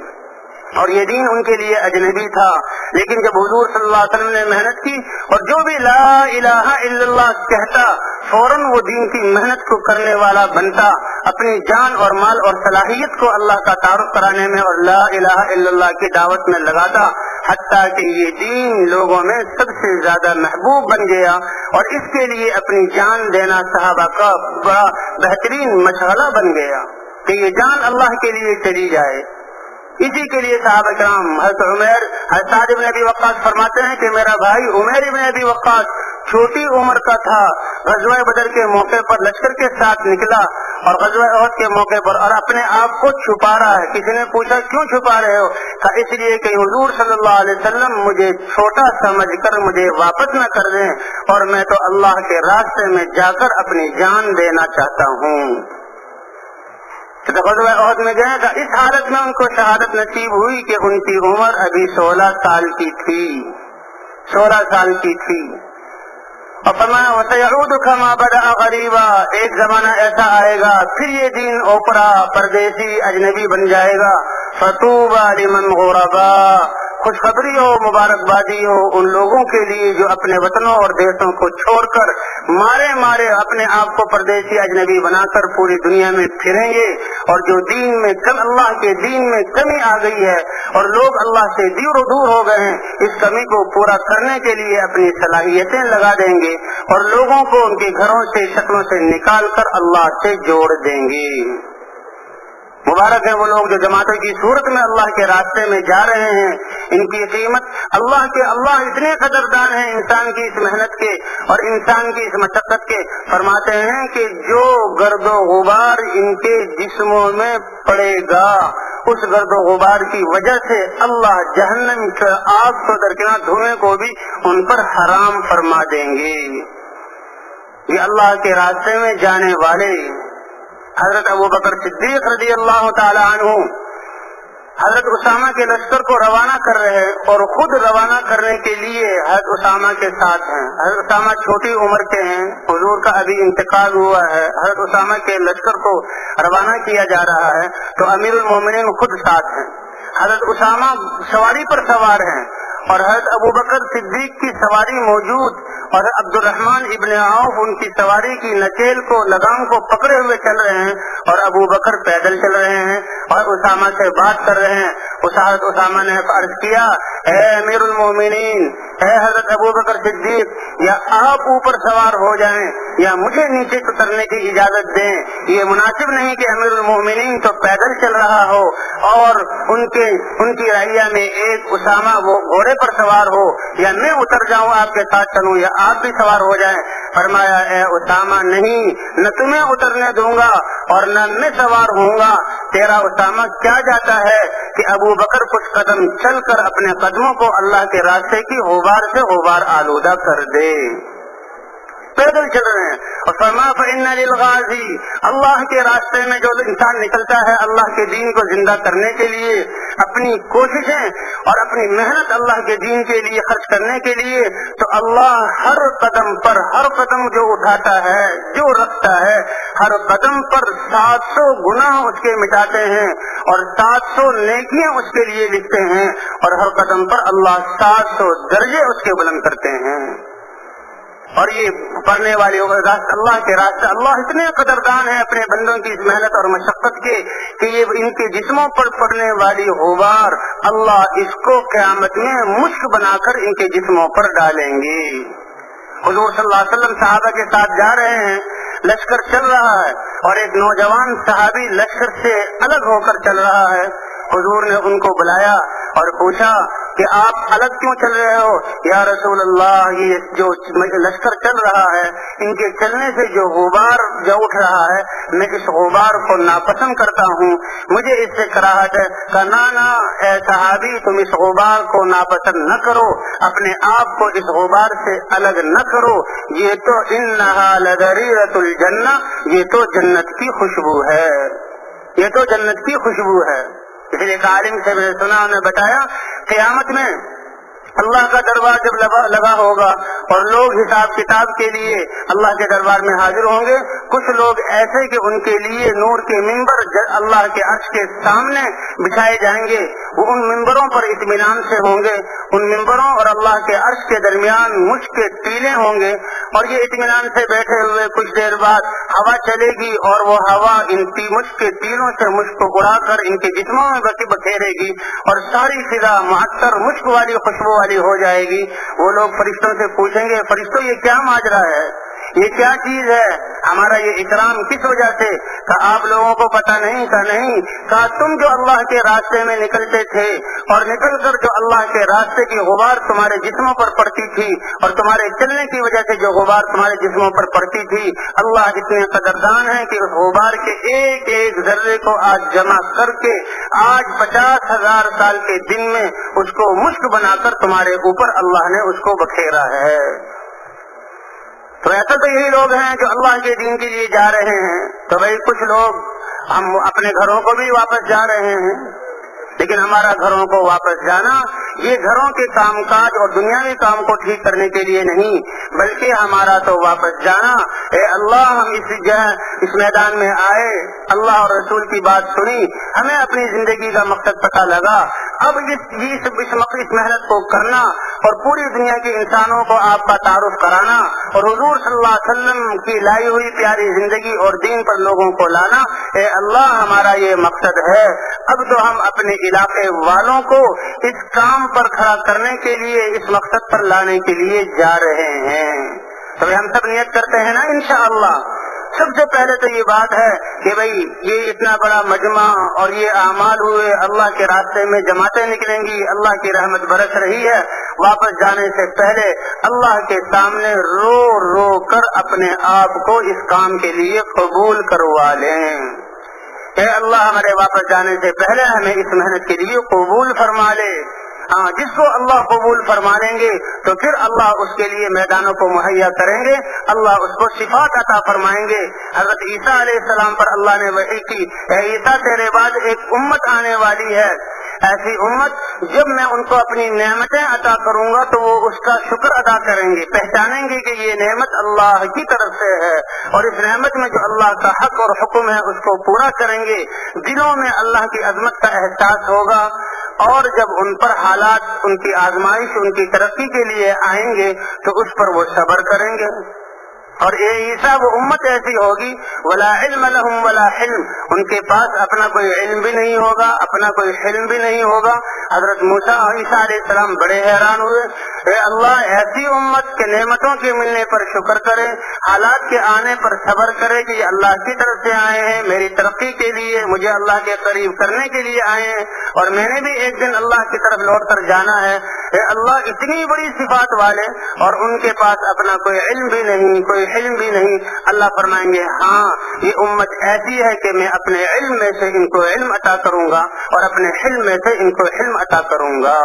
Speaker 1: اور یہ دین ان کے لیے اجنبی تھا، لیکن جب حضور صلی اللہ علیہ وسلم نے محنت کی اور جو بھی لا الہ الا اللہ کہتا فوراً وہ دین کی محنت کو کرنے والا بنتا، اپنی جان اور مال اور صلاحیت کو اللہ کا تعارف کرانے میں اور لا الہ الا اللہ کی دعوت میں لگاتا، حتیٰ کہ یہ دین لوگوں میں سب سے زیادہ محبوب بن گیا، اور اس کے لیے اپنی جان دینا صحابہ کا بڑا بہترین مشغلہ بن گیا کہ یہ جان اللہ کے لیے چلی جائے۔ اسی کے لیے صحابہ کرام حضرت سعد بن ابی وقاص فرماتے ہیں کہ میرا بھائی عمیر بن ابی وقاص چھوٹی عمر کا تھا، غزوہ بدر کے موقع پر لشکر کے ساتھ نکلا اور غزوہ احد کے موقع پر اور اپنے آپ کو چھپا رہا ہے. کسی نے پوچھا کیوں چھپا رہے ہو؟ کہا اس لیے کہ حضور صلی اللہ علیہ وسلم مجھے چھوٹا سمجھ کر مجھے واپس نہ کر دیں، اور میں تو اللہ کے راستے میں جا کر اپنی جان دینا چاہتا ہوں. تو غزوہ احد میں گئے تھا. اس حالت میں ان کو شہادت نصیب ہوئی کہ ان کی عمر ابھی 16 سال کی تھی. 16 سال کی تھی. اور فرمایا وَسَيَعُودُ كَمَا بَدَأَ غَرِيبًا، ایک زمانہ ایسا آئے گا پھر یہ دین اوپرا پردیسی اجنبی بن جائے گا. فَطُوبَى لِمَنْ غُرَبَا، خوشخبری ہو، مبارکبادی ہو ان لوگوں کے لیے جو اپنے وطنوں اور دیشوں کو چھوڑ کر مارے اپنے آپ کو پردیسی اجنبی بنا کر پوری دنیا میں پھریں گے، اور جو دین میں اللہ کے دین میں کمی آ گئی ہے اور لوگ اللہ سے دور ہو گئے ہیں، اس کمی کو پورا کرنے کے لیے اپنی صلاحیتیں لگا دیں گے اور لوگوں کو ان کے گھروں سے شکلوں سے نکال کر اللہ سے جوڑ دیں گے. مبارک ہے وہ لوگ جو جماعتوں کی صورت میں اللہ کے راستے میں جا رہے ہیں. ان کی قیمت اللہ اتنے قدردان ہیں انسان کی اس محنت کے اور انسان کی اس مشقت کے. فرماتے ہیں کہ جو گرد و غبار ان کے جسموں میں پڑے گا، اس گرد و غبار کی وجہ سے اللہ جہنم کے آگ کو درکنار دھوئیں کو بھی ان پر حرام فرما دیں گے. یہ اللہ کے راستے میں جانے والے حضرت ابوبکر صدیق رضی اللہ تعالی عنہ حضرت اسامہ کے لشکر کو روانہ کر رہے ہیں اور خود روانہ کرنے کے لیے حضرت اسامہ کے ساتھ ہیں. حضرت اسامہ چھوٹی عمر کے ہیں، حضور کا ابھی انتقال ہوا ہے. حضرت اسامہ کے لشکر کو روانہ کیا جا رہا ہے تو امیر المومنین خود ساتھ ہیں. حضرت اسامہ سواری پر سوار ہیں اور حضرت ابوبکر صدیق کی سواری موجود، اور عبد الرحمن ابن عوف ان کی سواری کی نکیل کو لگام کو پکڑے ہوئے چل رہے ہیں اور ابو بکر پیدل چل رہے ہیں اور اسامہ سے بات کر رہے ہیں. حضرت اسامہ نے عرض کیا اے امیر المومنین، اے حضرت ابو بکر صدیق، یا آپ اوپر سوار ہو جائیں یا مجھے نیچے اترنے کی اجازت دیں. یہ مناسب نہیں کہ امیر المومنین تو پیدل چل رہا ہو اور ان کی رعیہ میں ایک اسامہ وہ گھوڑے پر سوار ہو، یا میں اتر جاؤں آپ کے ساتھ چلوں یا آپ بھی سوار ہو جائیں. فرمایا اے اسامہ نہیں، نہ تمہیں اترنے دوں گا اور نہ میں سوار ہوں گا. تیرا اسامہ کیا جاتا ہے کہ ابو بکر کچھ قدم چل کر اپنے قدموں کو اللہ کے راستے کی غبار سے غبار آلودہ کر دے. پیدل چل رہے ہیں. اور فرمایا فإن للغازی، اللہ کے راستے میں جو انسان نکلتا ہے اللہ کے دین کو زندہ کرنے کے لیے، اپنی کوششیں اور اپنی محنت اللہ کے دین کے لیے خرچ کرنے کے لیے، تو اللہ ہر قدم جو اٹھاتا ہے، جو رکھتا ہے، ہر قدم پر 700 گناہ اس کے مٹاتے ہیں اور 700 نیکیاں اس کے لیے لکھتے ہیں، اور ہر قدم پر اللہ 700 درجے اس کے بلند کرتے ہیں. اور یہ پڑھنے والی اللہ کے راستے، اللہ اتنے قدردان ہیں اپنے بندوں کی اس محنت اور مشقت کے کہ یہ ان کے جسموں پر پڑنے والی غبار اللہ اس کو قیامت میں مشک بنا کر ان کے جسموں پر ڈالیں گے. حضور صلی اللہ علیہ وسلم صحابہ کے ساتھ جا رہے ہیں، لشکر چل رہا ہے اور ایک نوجوان صحابی لشکر سے الگ ہو کر چل رہا ہے. حضور نے ان کو بلایا اور پوچھا کہ آپ الگ کیوں چل رہے ہو؟ یا رسول اللہ، یہ جو لشکر چل رہا ہے ان کے چلنے سے جو غبار جو اٹھ رہا ہے، میں اس غبار کو ناپسند کرتا ہوں، مجھے اس سے کراہٹ ہے. کہا نہ اے صحابی، تم اس غبار کو ناپسند نہ کرو، اپنے آپ کو اس غبار سے الگ نہ کرو. یہ تو انہا لدریرۃ الجنہ، یہ تو جنت کی خوشبو ہے، یہ تو جنت کی خوشبو ہے. اس لیے ایک عالم سے میں نے سنا، انہوں نے بتایا قیامت میں اللہ کا دربار جب لگا ہوگا اور لوگ حساب کتاب کے لیے اللہ کے دربار میں حاضر ہوں گے، کچھ لوگ ایسے کہ ان کے لیے نور کے ممبر اللہ کے عرش کے سامنے بچھائے جائیں گے، وہ ان ممبروں پر اطمینان سے ہوں گے. ان ممبروں اور اللہ کے عرش کے درمیان مشک کے ٹیلے ہوں گے اور یہ اطمینان سے بیٹھے ہوئے کچھ دیر بعد ہوا چلے گی اور وہ ہوا ان مشک کے ٹیلوں سے مشک کو اڑا کر ان کے جسموں میں بکھیرے گی اور ساری فضا معطر مشک والی خوشبو والی ہو جائے گی. وہ لوگ فرشتوں سے پوچھیں گے فرشتوں یہ کیا ماجرا ہے، یہ کیا چیز ہے؟ ہمارا یہ اکرام کس وجہ سے؟ کہا آپ لوگوں کو پتہ نہیں؟ کہا نہیں۔ کہا تم جو اللہ کے راستے میں نکلتے تھے اور نکل کر جو اللہ کے راستے کی غبار تمہارے جسموں پر پڑتی تھی اور تمہارے چلنے کی وجہ سے جو غبار تمہارے جسموں پر پڑتی تھی، اللہ اتنے قدردان ہے کہ اس غبار کے ایک ایک ذرے کو آج جمع کر کے آج 50,000 سال کے دن میں اس کو مشک بنا کر تمہارے اوپر اللہ نے اس کو بکھیرا ہے۔ تو ایسا تو یہی لوگ ہیں جو اللہ کے دین کے لیے جا رہے ہیں۔ تو بھائی کچھ لوگ ہم اپنے گھروں کو بھی واپس جا رہے ہیں، لیکن ہمارا گھروں کو واپس جانا یہ گھروں کے کام کاج اور دنیاوی کام کو ٹھیک کرنے کے لیے نہیں، بلکہ ہمارا تو واپس جانا، اے اللہ ہم اس میدان میں آئے، اللہ اور رسول کی بات سنی، ہمیں اپنی زندگی کا مقصد پتہ لگا، اب اس محنت کو کرنا اور پوری دنیا کے انسانوں کو آپ کا تعارف کرانا اور حضور صلی اللہ علیہ وسلم کی لائی ہوئی پیاری زندگی اور دین پر لوگوں کو لانا، اے اللہ ہمارا یہ مقصد ہے۔ اب تو ہم اپنے علاقے والوں کو اس کام پر کھڑا کرنے کے لیے، اس مقصد پر لانے کے لیے جا رہے ہیں۔ تو ہم سب نیت کرتے ہیں نا انشاءاللہ۔ سب سے پہلے تو یہ بات ہے کہ بھئی یہ اتنا بڑا مجمع اور یہ اعمال ہوئے، اللہ کے راستے میں جماعتیں نکلیں گی، اللہ کی رحمت برس رہی ہے، واپس جانے سے پہلے اللہ کے سامنے رو رو کر اپنے آپ کو اس کام کے لیے قبول کروا لیں۔ اے اللہ ہمارے واپس جانے سے پہلے ہمیں اس محنت کے لیے قبول فرما لے۔ جس کو اللہ قبول فرما لیں گے تو پھر اللہ اس کے لیے میدانوں کو مہیا کریں گے، اللہ اس کو صفات عطا فرمائیں گے۔ حضرت عیسیٰ علیہ السلام پر اللہ نے وحی کی، اے عیسیٰ تیرے بعد ایک امت آنے والی ہے، ایسی امت جب میں ان کو اپنی نعمتیں عطا کروں گا تو وہ اس کا شکر ادا کریں گے، پہچانیں گے کہ یہ نعمت اللہ کی طرف سے ہے، اور اس نعمت میں جو اللہ کا حق اور حکم ہے اس کو پورا کریں گے، دلوں میں اللہ کی عظمت کا احساس ہوگا، اور جب ان پر حالات، ان کی آزمائش، ان کی ترقی کے لیے آئیں گے تو اس پر وہ صبر کریں گے۔ اور اے عیسیٰ وہ امت ایسی ہوگی ولا علم لهم ولا حلم، ان کے پاس اپنا کوئی علم بھی نہیں ہوگا، اپنا کوئی حلم بھی نہیں ہوگا۔ حضرت موسیٰ عیسیٰ علیہ السلام بڑے حیران ہوئے، اے اللہ ایسی امت کے نعمتوں کے ملنے پر شکر کرے، حالات کے آنے پر صبر کرے کہ یہ اللہ کی طرف سے آئے ہیں، میری ترقی کے لیے، مجھے اللہ کے قریب کرنے کے لیے آئے ہیں، اور میں نے بھی ایک دن اللہ کی طرف لوٹ کر جانا ہے۔ اے اللہ اتنی بڑی صفات والے اور ان کے پاس اپنا کوئی علم بھی نہیں، کوئی علم بھی نہیں، اللہ فرمائیں گے ہاں یہ امت ایسی ہے کہ میں اپنے علم میں سے ان کو علم عطا کروں گا اور اپنے حلم میں سے ان کو حلم عطا کروں گا۔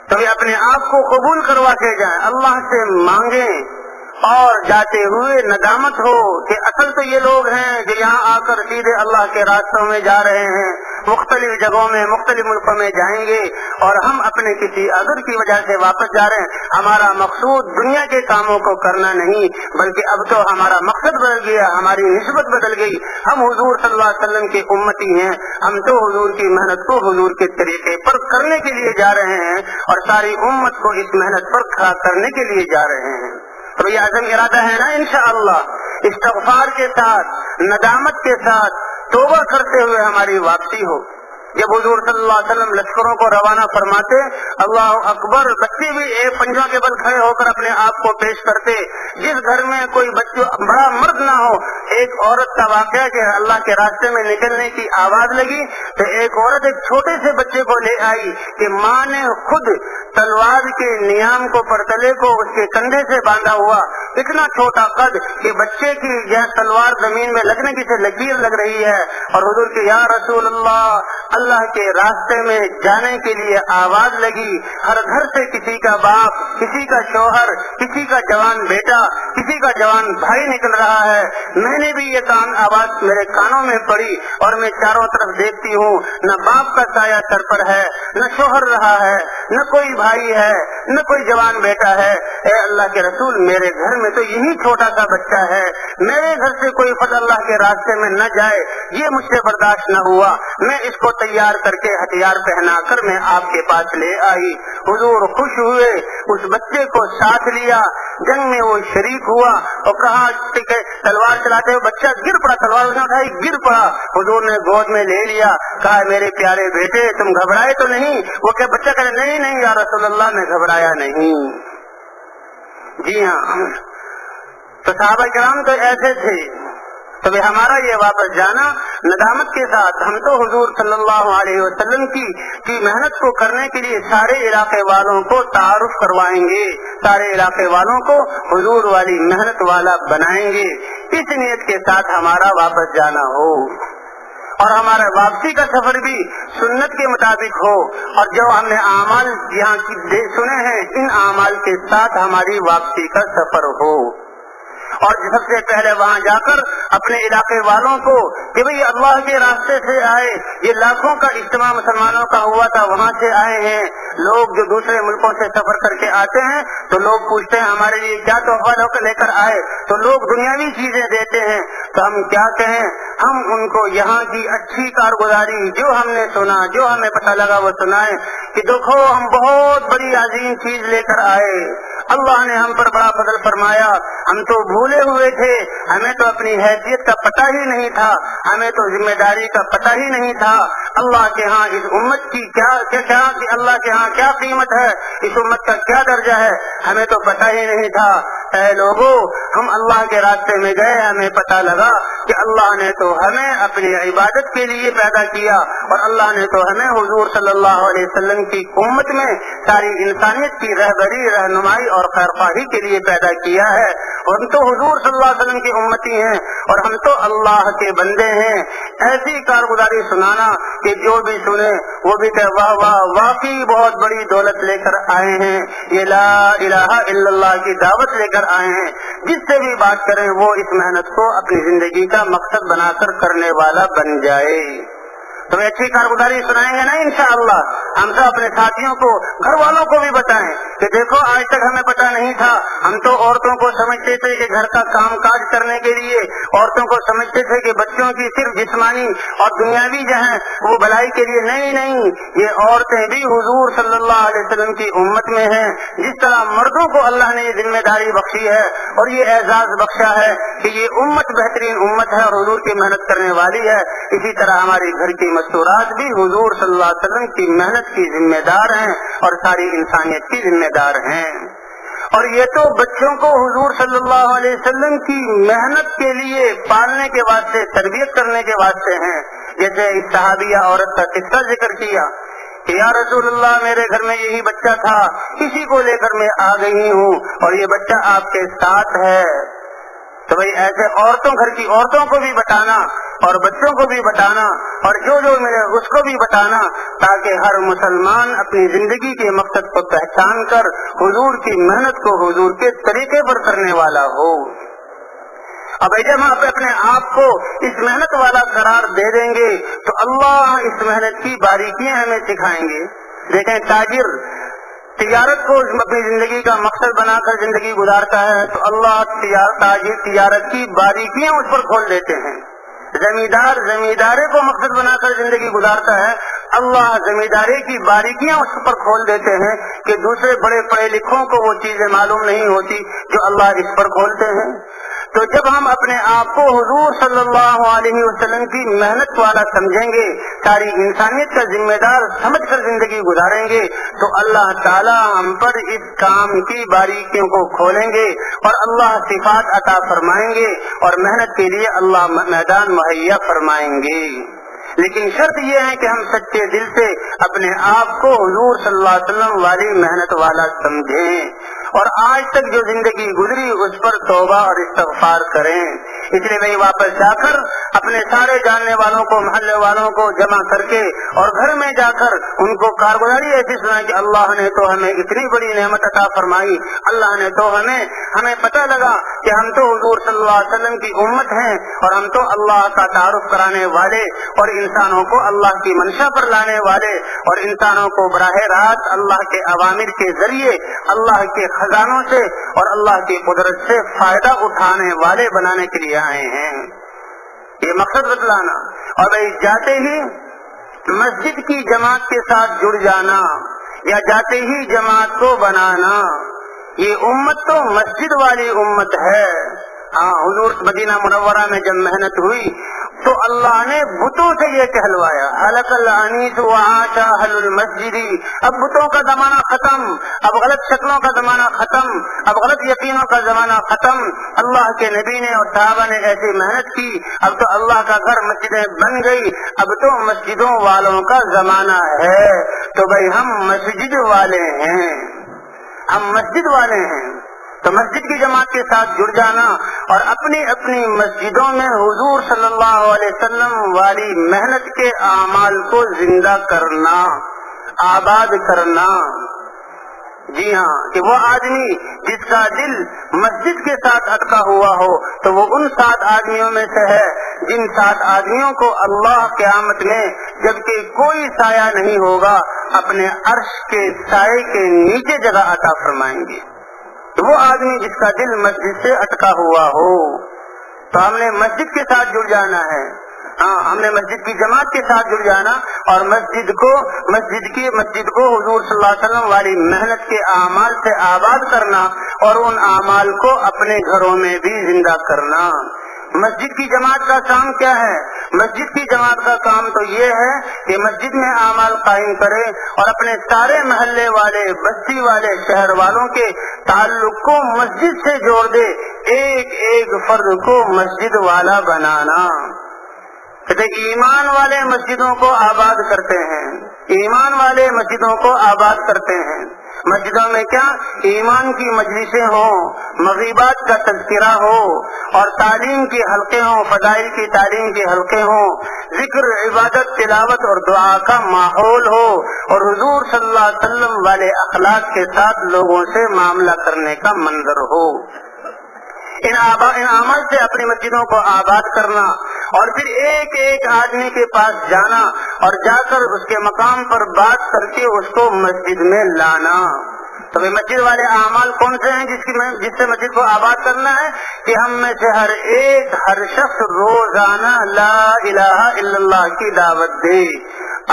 Speaker 1: تو یہ اپنے آپ کو قبول کروا کے جائیں، اللہ سے مانگیں، اور جاتے ہوئے ندامت ہو کہ اصل تو یہ لوگ ہیں جو یہاں آ کر سیدھے اللہ کے راستوں میں جا رہے ہیں، مختلف جگہوں میں، مختلف ملکوں میں جائیں گے، اور ہم اپنے کسی عذر کی وجہ سے واپس جا رہے ہیں۔ ہمارا مقصود دنیا کے کاموں کو کرنا نہیں، بلکہ اب تو ہمارا مقصد بدل گیا، ہماری نسبت بدل گئی، ہم حضور صلی اللہ علیہ وسلم کے امتی ہیں، ہم تو حضور کی محنت کو حضور کے طریقے پر کرنے کے لیے جا رہے ہیں، اور ساری امت کو اس محنت پر کھڑا کرنے کے لیے جا رہے ہیں۔ تو یہ عزم ارادہ ہے نا انشاءاللہ، استغفار کے ساتھ، ندامت کے ساتھ، توبہ کرتے ہوئے ہماری واپسی ہو۔ جب حضور صلی اللہ علیہ وسلم لشکروں کو روانہ فرماتے، اللہ اکبر، بچے بھی ایک پنجوں کے بل کھڑے ہو کر اپنے آپ کو پیش کرتے۔ جس گھر میں کوئی بچہ بڑا مرد نہ ہو، ایک عورت کا واقعہ کہ اللہ کے راستے میں نکلنے کی آواز لگی تو ایک عورت ایک چھوٹے سے بچے کو لے آئی کہ ماں نے خود تلوار کے نیام کو، پرتلے کو اس کے کندھے سے باندھا ہوا، اتنا چھوٹا قد کہ بچے کی یہ تلوار زمین میں لگنے کی سے لکیر لگ رہی ہے، اور حضور کے یا رسول اللہ کے راستے میں جانے کے لیے آواز لگی، ہر گھر سے کسی کا باپ، کسی کا شوہر، کسی کا جوان بیٹا، کسی کا جوان بھائی نکل رہا ہے۔ میں نے بھی یہ آواز میرے کانوں میں پڑی، اور میں چاروں طرف دیکھتی ہوں، نہ باپ کا سایہ سر پر ہے، نہ شوہر رہا ہے، نہ کوئی بھائی ہے، نہ کوئی جوان بیٹا ہے۔ اے اللہ کے رسول، میرے گھر میں تو یہی چھوٹا سا بچہ ہے، میرے گھر سے کوئی فرد اللہ کے راستے میں نہ جائے، یہ مجھ سے برداشت نہ ہوا، میں اس کو تیار کر کے ہتھیار پہنا کر میں آپ کے پاس لے آئی۔ حضور خوش ہوئے، اس بچے کو ساتھ لیا، جنگ میں وہ شریک ہوا، اور کہا کہ تلوار چلاتے ہوئے بچہ گر پڑا، تلوار اس نے اٹھائی، گر پڑا، حضور نے گود میں لے لیا، کہا میرے پیارے بیٹے تم گھبرائے تو نہیں؟ وہ کہ بچہ کہے نہیں نہیں یا رسول اللہ میں گھبرایا نہیں۔ جی ہاں، تو صحابہ کرام تو ایسے تھے. تو ہمارا یہ واپس جانا ندامت کے ساتھ، ہم تو حضور صلی اللہ علیہ وسلم کی محنت کو کرنے کے لیے سارے علاقے والوں کو تعارف کروائیں گے، سارے علاقے والوں کو حضور والی محنت والا بنائیں گے. اس نیت کے ساتھ ہمارا واپس جانا ہو اور ہمارا واپسی کا سفر بھی سنت کے مطابق ہو، اور جو ہم نے اعمال یہاں کی سنے ہیں ان اعمال کے ساتھ ہماری واپسی کا سفر ہو. اور سب سے پہلے وہاں جا کر اپنے علاقے والوں کو کہ بھئی اللہ کے راستے سے آئے، یہ لاکھوں کا اجتماع مسلمانوں کا ہوا تھا، وہاں سے آئے ہیں لوگ جو دوسرے ملکوں سے سفر کر کے آتے ہیں تو لوگ پوچھتے ہیں ہمارے لیے کیا تحفہ لے کر آئے، تو لوگ دنیاوی چیزیں دیتے ہیں. تو ہم کیا کہیں، ہم ان کو یہاں کی اچھی کارگزاری جو ہم نے سنا، جو ہمیں پتہ لگا وہ سنائیں کہ دیکھو ہم بہت بڑی عظیم چیز لے کر آئے، اللہ نے ہم پر بڑا فضل فرمایا، ہم تو بھولے ہوئے تھے، ہمیں تو اپنی حیثیت کا پتہ ہی نہیں تھا، ہمیں تو ذمہ داری کا پتہ ہی نہیں تھا. اللہ کے ہاں اس امت کی کیا اللہ کے ہاں کیا قیمت ہے، اس امت کا کیا درجہ ہے، ہمیں تو پتہ ہی نہیں تھا. اے لوگوں، ہم اللہ کے راستے میں گئے، ہمیں پتہ لگا کہ اللہ نے تو ہمیں اپنی عبادت کے لیے پیدا کیا، اور اللہ نے تو ہمیں حضور صلی اللہ علیہ وسلم کی امت میں ساری انسانیت کی رہبری، رہنمائی اور خیرخواہی کے لیے پیدا کیا ہے. ہم تو حضور صلی اللہ علیہ وسلم کی امتی ہیں اور ہم تو اللہ کے بندے ہیں. ایسی کارگزاری سنانا کہ جو بھی سنے وہ بھی کہ واہ واہ، واقعی بہت بڑی دولت لے کر آئے ہیں، یہ لا الہ الا اللہ کی دعوت لے کر آئے ہیں. جس سے بھی بات کریں وہ اس محنت کو اپنی زندگی کا مقصد بنا کر کرنے والا بن جائے. تو اچھی کارگزاری سنائیں گے نا انشاءاللہ. ہم سب اپنے ساتھیوں کو، گھر والوں کو بھی بتائیں کہ دیکھو آج تک ہمیں پتہ نہیں تھا، ہم تو عورتوں کو سمجھتے تھے کہ گھر کا کام کاج کرنے کے لیے، عورتوں کو سمجھتے تھے کہ بچوں کی صرف جسمانی اور دنیاوی جو ہیں وہ بھلائی کے لیے. نہیں، یہ عورتیں بھی حضور صلی اللہ علیہ وسلم کی امت میں ہیں. جس طرح مردوں کو اللہ نے یہ ذمہ داری بخشی ہے اور یہ اعزاز بخشا ہے کہ یہ امت بہترین امت ہے اور حضور کی محنت کرنے والی ہے، اسی طرح ہماری گھر کی مستورات بھی حضور صلی اللہ علیہ وسلم کی محنت کی ذمہ دار ہیں اور ساری انسانیت کی ذمہ دار ہیں. اور یہ تو بچوں کو حضور صلی اللہ علیہ وسلم کی محنت کے لیے پالنے کے واسطے، تربیت کرنے کے واسطے ہیں. جیسے اس صحابیہ عورت کا قصہ ذکر کیا کہ یا رسول اللہ میرے گھر میں یہی بچہ تھا، کسی کو لے کر میں آ گئی ہوں اور یہ بچہ آپ کے ساتھ ہے. تو بھئی ایسے گھر کی عورتوں کو بھی بتانا اور بچوں کو بھی بتانا اور جو ملے اس کو بھی بتانا، تاکہ ہر مسلمان اپنی زندگی کے مقصد کو پہچان کر حضور کی محنت کو حضور کے طریقے پر کرنے والا ہو. اب جب ہم اپنے آپ کو اس محنت والا قرار دے دیں گے تو اللہ اس محنت کی باریکیاں ہمیں سکھائیں گے. دیکھیں تاجر تجارت کو اپنی زندگی کا مقصد بنا کر زندگی گزارتا ہے تو اللہ تجارت کی باریکیاں اس پر کھول دیتے ہیں. زمیندارے کو مقصد بنا کر زندگی گزارتا ہے، اللہ زمینداری کی باریکیاں اس پر کھول دیتے ہیں کہ دوسرے بڑے پڑھے لکھوں کو وہ چیزیں معلوم نہیں ہوتی جو اللہ اس پر کھولتے ہیں. تو جب ہم اپنے آپ کو حضور صلی اللہ علیہ وسلم کی محنت والا سمجھیں گے، ساری انسانیت کا ذمہ دار سمجھ کر زندگی گزاریں گے، تو اللہ تعالی ہم پر اس کام کی باریکیوں کو کھولیں گے اور اللہ صفات عطا فرمائیں گے اور محنت کے لیے اللہ میدان مہیا فرمائیں گے. لیکن شرط یہ ہے کہ ہم سچے دل سے اپنے آپ کو حضور صلی اللہ علیہ وسلم والی محنت والا سمجھیں اور آج تک جو زندگی گزری اس پر توبہ اور استغفار کریں. اس لیے میں واپس جا کر اپنے سارے جاننے والوں کو، محلے والوں کو جمع کر کے اور گھر میں جا کر ان کو کارگزاری ایسی سنائیں کہ اللہ نے تو ہمیں اتنی بڑی نعمت عطا فرمائی، اللہ نے تو ہمیں پتہ لگا کہ ہم تو حضور صلی اللہ علیہ وسلم کی امت ہیں اور ہم تو اللہ کا تعارف کرانے والے اور انسانوں کو اللہ کی منشا پر لانے والے اور انسانوں کو براہ راست اللہ کے اوامر کے ذریعے اللہ کے خزانوں سے اور اللہ کی قدرت سے فائدہ اٹھانے والے بنانے کے لیے آئے ہیں. یہ مقصد بتلانا. اور بھائی جاتے ہی مسجد کی جماعت کے ساتھ جڑ جانا یا جاتے ہی جماعت کو بنانا، یہ امت تو مسجد والی امت ہے. ہاں، حضور مدینہ منورہ میں جب محنت ہوئی تو اللہ نے بتوں سے یہ کہلوایا ہلک الانیس وعاش اہل المسجد. اب بتوں کا زمانہ ختم، اب غلط شکلوں کا زمانہ ختم، اب غلط یقینوں کا زمانہ ختم. اللہ کے نبی نے اور صحابہ نے ایسی محنت کی، اب تو اللہ کا گھر مسجدیں بن گئی، اب تو مسجدوں والوں کا زمانہ ہے. تو بھائی ہم مسجد والے ہیں، ہم مسجد والے ہیں، تو مسجد کی جماعت کے ساتھ جڑ جانا اور اپنی اپنی مسجدوں میں حضور صلی اللہ علیہ وسلم والی محنت کے اعمال کو زندہ کرنا، آباد کرنا. جی ہاں، کہ وہ آدمی جس کا دل مسجد کے ساتھ اٹکا ہوا ہو تو وہ ان 7 آدمیوں میں سے ہے جن 7 آدمیوں کو اللہ قیامت میں جبکہ کوئی سایہ نہیں ہوگا اپنے عرش کے سائے کے نیچے جگہ عطا فرمائیں گے. وہ آدمی جس کا دل مسجد سے اٹکا ہوا ہو. تو ہم نے مسجد کے ساتھ جڑ جانا ہے، ہاں ہم نے مسجد کی جماعت کے ساتھ جڑ جانا اور مسجد کو حضور صلی اللہ علیہ وسلم والی محنت کے اعمال سے آباد کرنا اور ان اعمال کو اپنے گھروں میں بھی زندہ کرنا. مسجد کی جماعت کا کام کیا ہے؟ مسجد کی جماعت کا کام تو یہ ہے کہ مسجد میں اعمال قائم کرے اور اپنے سارے محلے والے، بستی والے، شہر والوں کے تعلق کو مسجد سے جوڑ دے، ایک ایک فرد کو مسجد والا بنانا. کہتے ایمان والے مسجدوں کو آباد کرتے ہیں، ایمان والے مسجدوں کو آباد کرتے ہیں. مسجدوں میں کیا ایمان کی مجلسیں ہوں، مغیبات کا تذکرہ ہو اور تعلیم کے حلقے ہوں، فضائل کی تعلیم کے حلقے ہوں، ذکر، عبادت، تلاوت اور دعا کا ماحول ہو اور حضور صلی اللہ علیہ وسلم والے اخلاق کے ساتھ لوگوں سے معاملہ کرنے کا منظر ہو. ان اعمال سے اپنی مسجدوں کو آباد کرنا اور پھر ایک ایک آدمی کے پاس جانا اور جا کر اس کے مقام پر بات کر کے اس کو مسجد میں لانا. تو مسجد والے اعمال کون سے ہیں جس سے مسجد کو آباد کرنا ہے؟ کہ ہم میں سے ہر شخص روزانہ لا الہ الا اللہ کی دعوت دے،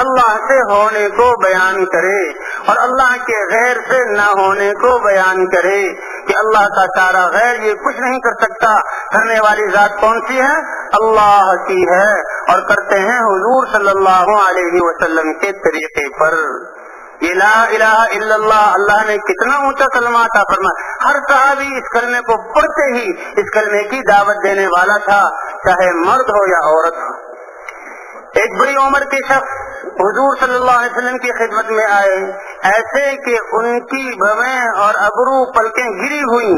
Speaker 1: اللہ سے ہونے کو بیان کرے اور اللہ کے غیر سے نہ ہونے کو بیان کرے کہ اللہ کا سارا غیر یہ کچھ نہیں کر سکتا. کرنے والی ذات کون سی ہے؟ اللہ کی ہے اور کرتے ہیں حضور صلی اللہ علیہ وسلم کے طریقے پر. یہ لا الہ الا اللہ، اللہ نے کتنا اونچا کلمہ عطا فرمایا. ہر صحابی اس کلمے کو پڑھتے ہی اس کلمے کی دعوت دینے والا تھا، چاہے مرد ہو یا عورت ہو. ایک بڑی عمر کے شخص حضور صلی اللہ علیہ وسلم کی خدمت میں آئے، ایسے کہ ان کی بھویں اور ابرو پلکیں گری ہوئی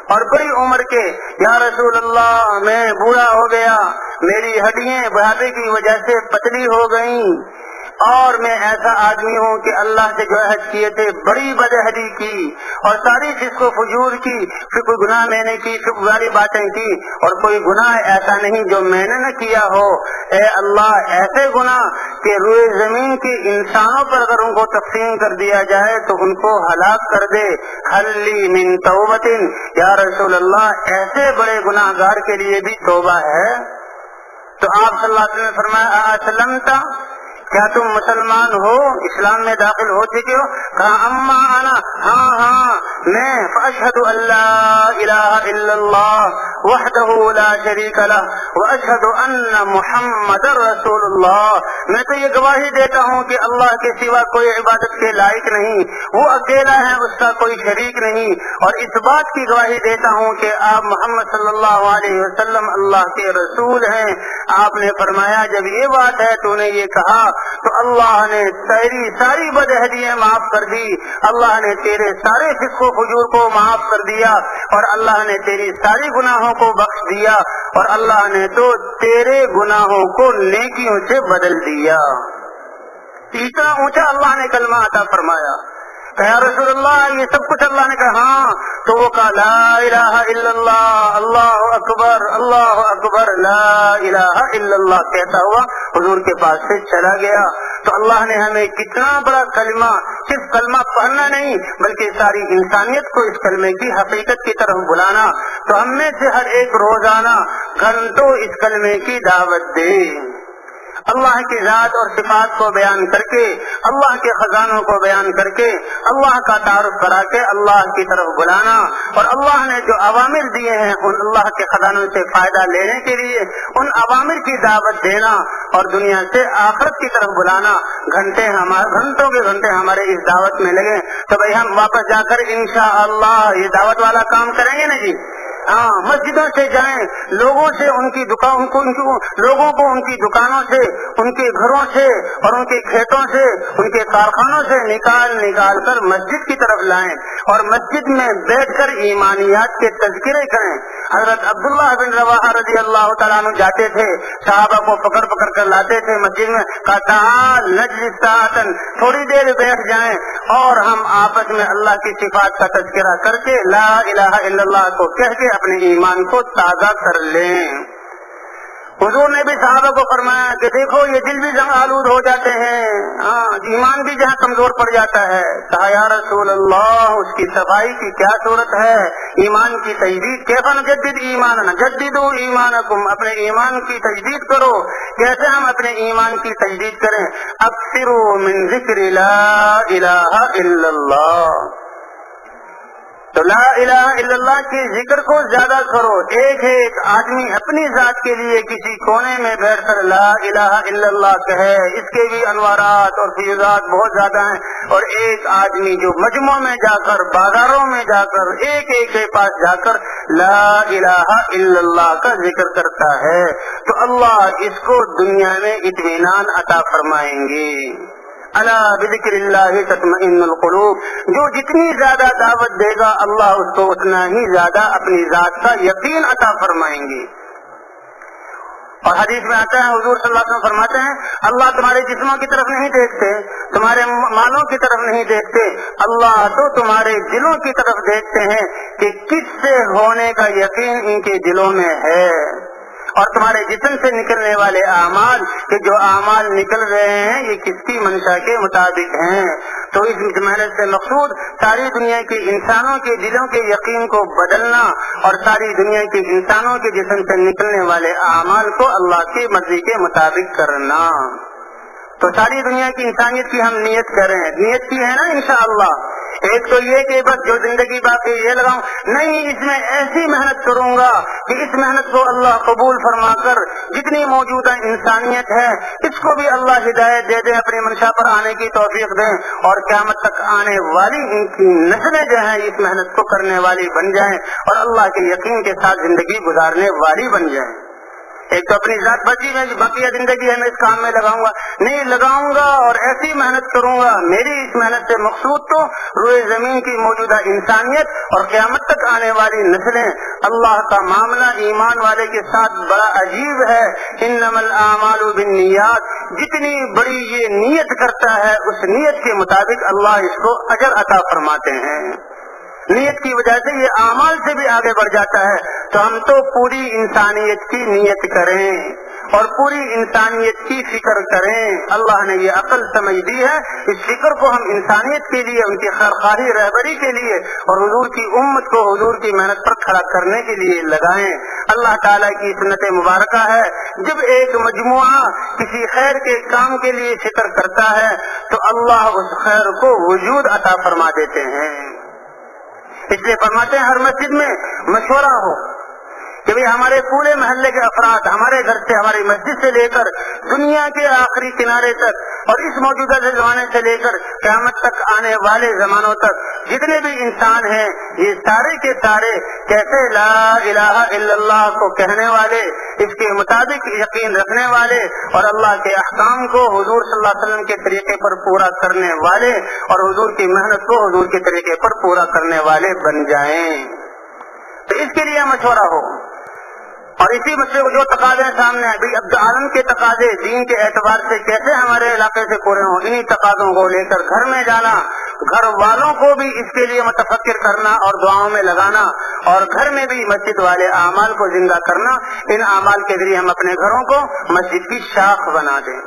Speaker 1: اور بڑی عمر کے، یا رسول اللہ میں بوڑھا ہو گیا، میری ہڈیاں بڑھاپے کی وجہ سے پتلی ہو گئیں اور میں ایسا آدمی ہوں کہ اللہ سے جو عہد کیے تھے بڑی بدعہدی کی اور ساری فسق و فجور کی، پھر کوئی گناہ میں نے کی، پھر ساری باتیں کی اور کوئی گناہ ایسا نہیں جو میں نے نہ کیا ہو. اے اللہ ایسے گناہ کہ روئے زمین کے انسانوں پر اگر ان کو تقسیم کر دیا جائے تو ان کو ہلاک کر دے. حلی من توبۃ، یا رسول اللہ ایسے بڑے گناہ گار کے لیے بھی توبہ ہے؟ تو آپ صلی اللہ علیہ وسلم نے فرمایا اسلمت، کیا تم مسلمان ہو، اسلام میں داخل ہو چکے ہو؟ کہا اما انا، ہاں میں، فاشهد ان لا الہ الا اللہ وحدہ لا شریک لہ واشهد ان محمد رسول اللہ. میں تو یہ گواہی دیتا ہوں کہ اللہ کے سوا کوئی عبادت کے لائق نہیں، وہ اکیلا ہے، اس کا کوئی شریک نہیں، اور اس بات کی گواہی دیتا ہوں کہ آپ محمد صلی اللہ علیہ وسلم اللہ کے رسول ہیں. آپ نے فرمایا جب یہ بات ہے تو نے یہ کہا تو اللہ نے تیری ساری بدعہدیاں معاف کر دی، اللہ نے تیرے سارے فسق و فجور کو معاف کر دیا اور اللہ نے تیری ساری گناہوں کو بخش دیا اور اللہ نے تو تیرے گناہوں کو نیکیوں سے بدل دیا. اتنا اونچا اللہ نے کلمہ عطا فرمایا. یا رسول اللہ یہ سب کچھ اللہ نے کہا؟ ہاں. تو وہ کہا لا الہ الا اللہ، اللہ اکبر، اللہ اکبر، لا الہ الا اللہ کہتا ہوا حضور کے پاس سے چلا گیا. تو اللہ نے ہمیں کتنا بڑا کلمہ، صرف کلمہ پڑھنا نہیں بلکہ ساری انسانیت کو اس کلمے کی حقیقت کی طرف بلانا. تو ہم میں سے ہر ایک روزانہ گھنٹوں اس کلمے کی دعوت دے. اللہ کی ذات اور صفات کو بیان کر کے، اللہ کے خزانوں کو بیان کر کے، اللہ کا تعارف کرا کے اللہ کی طرف بلانا، اور اللہ نے جو اوامر دیے ہیں ان اللہ کے خزانوں سے فائدہ لینے کے لیے ان اوامر کی دعوت دینا اور دنیا سے آخرت کی طرف بلانا۔ گھنٹوں کے گھنٹے ہمارے اس دعوت میں لگے تو بھائی ہم واپس جا کر انشاءاللہ یہ دعوت والا کام کریں گے نا جی۔ مسجدوں سے جائیں، لوگوں سے ان کی لوگوں کو ان کی دکانوں سے، ان کے گھروں سے اور ان کے کھیتوں سے، ان کے کارخانوں سے نکال کر مسجد کی طرف لائیں اور مسجد میں بیٹھ کر ایمانیات کے تذکرے کریں۔ حضرت عبداللہ بن رواحہ رضی اللہ تعالیٰ عنہ جاتے تھے، صحابہ کو پکڑ کر لاتے تھے مسجد میں، کہا تعال نجلس ساعتن، تھوڑی دیر بیٹھ جائیں اور ہم آپس میں اللہ کی صفات کا تذکرہ کر کے لا الہ الا اللہ کو کہہ کے اپنے ایمان کو تازہ کر لیں۔ حضور نے بھی صحابہ کو فرمایا کہ دیکھو یہ دل بھی زنگ آلود ہو جاتے ہیں، ایمان بھی جہاں کمزور پڑ جاتا ہے۔ کہا یا رسول اللہ اس کی صفائی کی کیا صورت ہے؟ ایمان کی تجدید، کیف نجدد ایماننا، جددوا ایمانکم، اپنے ایمان کی تجدید کرو۔ کیسے ہم اپنے ایمان کی تجدید کریں؟ اکثروا من ذکر لا الہ الا اللہ، تو لا الہ الا اللہ کے ذکر کو زیادہ کرو۔ ایک آدمی اپنی ذات کے لیے کسی کونے میں بیٹھ کر لا الہ الا اللہ کہے، اس کے بھی انوارات اور فیوزات بہت زیادہ ہیں، اور ایک آدمی جو مجموعوں میں جا کر، بازاروں میں جا کر، ایک کے پاس جا کر لا الہ الا اللہ کا ذکر کرتا ہے تو اللہ اس کو دنیا میں اطمینان عطا فرمائیں گے۔ الا بذکر اللہ تطمئن القلوب، جو جتنی زیادہ دعوت دے گا اللہ اس کو اتنا ہی زیادہ اپنی ذات کا یقین عطا فرمائیں گے۔ اور حدیث میں آتا ہے، حضور صلی اللہ علیہ وسلم فرماتے ہیں اللہ تمہارے جسموں کی طرف نہیں دیکھتے، تمہارے مالوں کی طرف نہیں دیکھتے، اللہ تو تمہارے دلوں کی طرف دیکھتے ہیں کہ کس سے ہونے کا یقین ان کے دلوں میں ہے، اور تمہارے جسم سے نکلنے والے اعمال کہ جو اعمال نکل رہے ہیں یہ کس کی منشا کے مطابق ہیں۔ تو اس محنت سے مقصود ساری دنیا کے انسانوں کے دلوں کے یقین کو بدلنا اور ساری دنیا کے انسانوں کے جسم سے نکلنے والے اعمال کو اللہ کی مرضی کے مطابق کرنا۔ تو ساری دنیا کی انسانیت کی ہم نیت کریں، نیت کی ہے نا انشاءاللہ۔ ایک تو یہ کہ بس جو زندگی باقی یہ لگاؤں نہیں، اس میں ایسی محنت کروں گا کہ اس محنت کو اللہ قبول فرما کر جتنی موجودہ انسانیت ہے اس کو بھی اللہ ہدایت دے دیں، اپنی منشا پر آنے کی توفیق دیں، اور قیامت تک آنے والی ان کی نسلیں جو ہیں اس محنت کو کرنے والی بن جائیں اور اللہ کے یقین کے ساتھ زندگی گزارنے والی بن جائیں۔ ایک تو اپنی ذات بچی میں بقیہ زندگی ہے میں اس کام میں لگاؤں گا نہیں، لگاؤں گا اور ایسی محنت کروں گا، میری اس محنت سے مقصود تو روئے زمین کی موجودہ انسانیت اور قیامت تک آنے والی نسلیں۔ اللہ کا معاملہ ایمان والے کے ساتھ بڑا عجیب ہے، انما الاعمال بالنیات، جتنی بڑی یہ نیت کرتا ہے اس نیت کے مطابق اللہ اس کو اجر عطا فرماتے ہیں۔ نیت کی وجہ سے یہ اعمال سے بھی آگے بڑھ جاتا ہے۔ تو ہم تو پوری انسانیت کی نیت کریں اور پوری انسانیت کی فکر کریں۔ اللہ نے یہ عقل سمجھ دی ہے، اس فکر کو ہم انسانیت کے لیے، ان کی خیرخواہی رہبری کے لیے اور حضور کی امت کو حضور کی محنت پر کھڑا کرنے کے لیے لگائیں۔ اللہ تعالیٰ کی سنت مبارکہ ہے، جب ایک مجموعہ کسی خیر کے کام کے لیے فکر کرتا ہے تو اللہ اس خیر کو وجود عطا فرما دیتے ہیں۔ اس لیے فرماتے ہیں ہر مسجد میں مشورہ ہو کہ بھئی ہمارے پورے محلے کے افراد ہمارے گھر سے، ہماری مسجد سے لے کر دنیا کے آخری کنارے تک اور اس موجودہ زمانے سے لے کر قیامت تک آنے والے زمانوں تک جتنے بھی انسان ہیں یہ سارے کے سارے کیسے لا الہ الا اللہ کو کہنے والے، اس کے مطابق یقین رکھنے والے اور اللہ کے احکام کو حضور صلی اللہ علیہ وسلم کے طریقے پر پورا کرنے والے اور حضور کی محنت کو حضور کے طریقے پر پورا کرنے والے بن جائیں۔ تو اس کے لیے مشورہ ہو، اور اسی مسئلے کو جو تقاضے سامنے ہیں بھائی عبد عالم کے تقاضے دین کے اعتبار سے کیسے ہمارے علاقے سے پورے ہوں، انہی تقاضوں کو لے کر گھر میں جانا، گھر والوں کو بھی اس کے لیے متفکر کرنا اور دعاؤں میں لگانا، اور گھر میں بھی مسجد والے اعمال کو زندہ کرنا۔ ان اعمال کے ذریعے ہم اپنے گھروں کو مسجد کی شاخ بنا دیں۔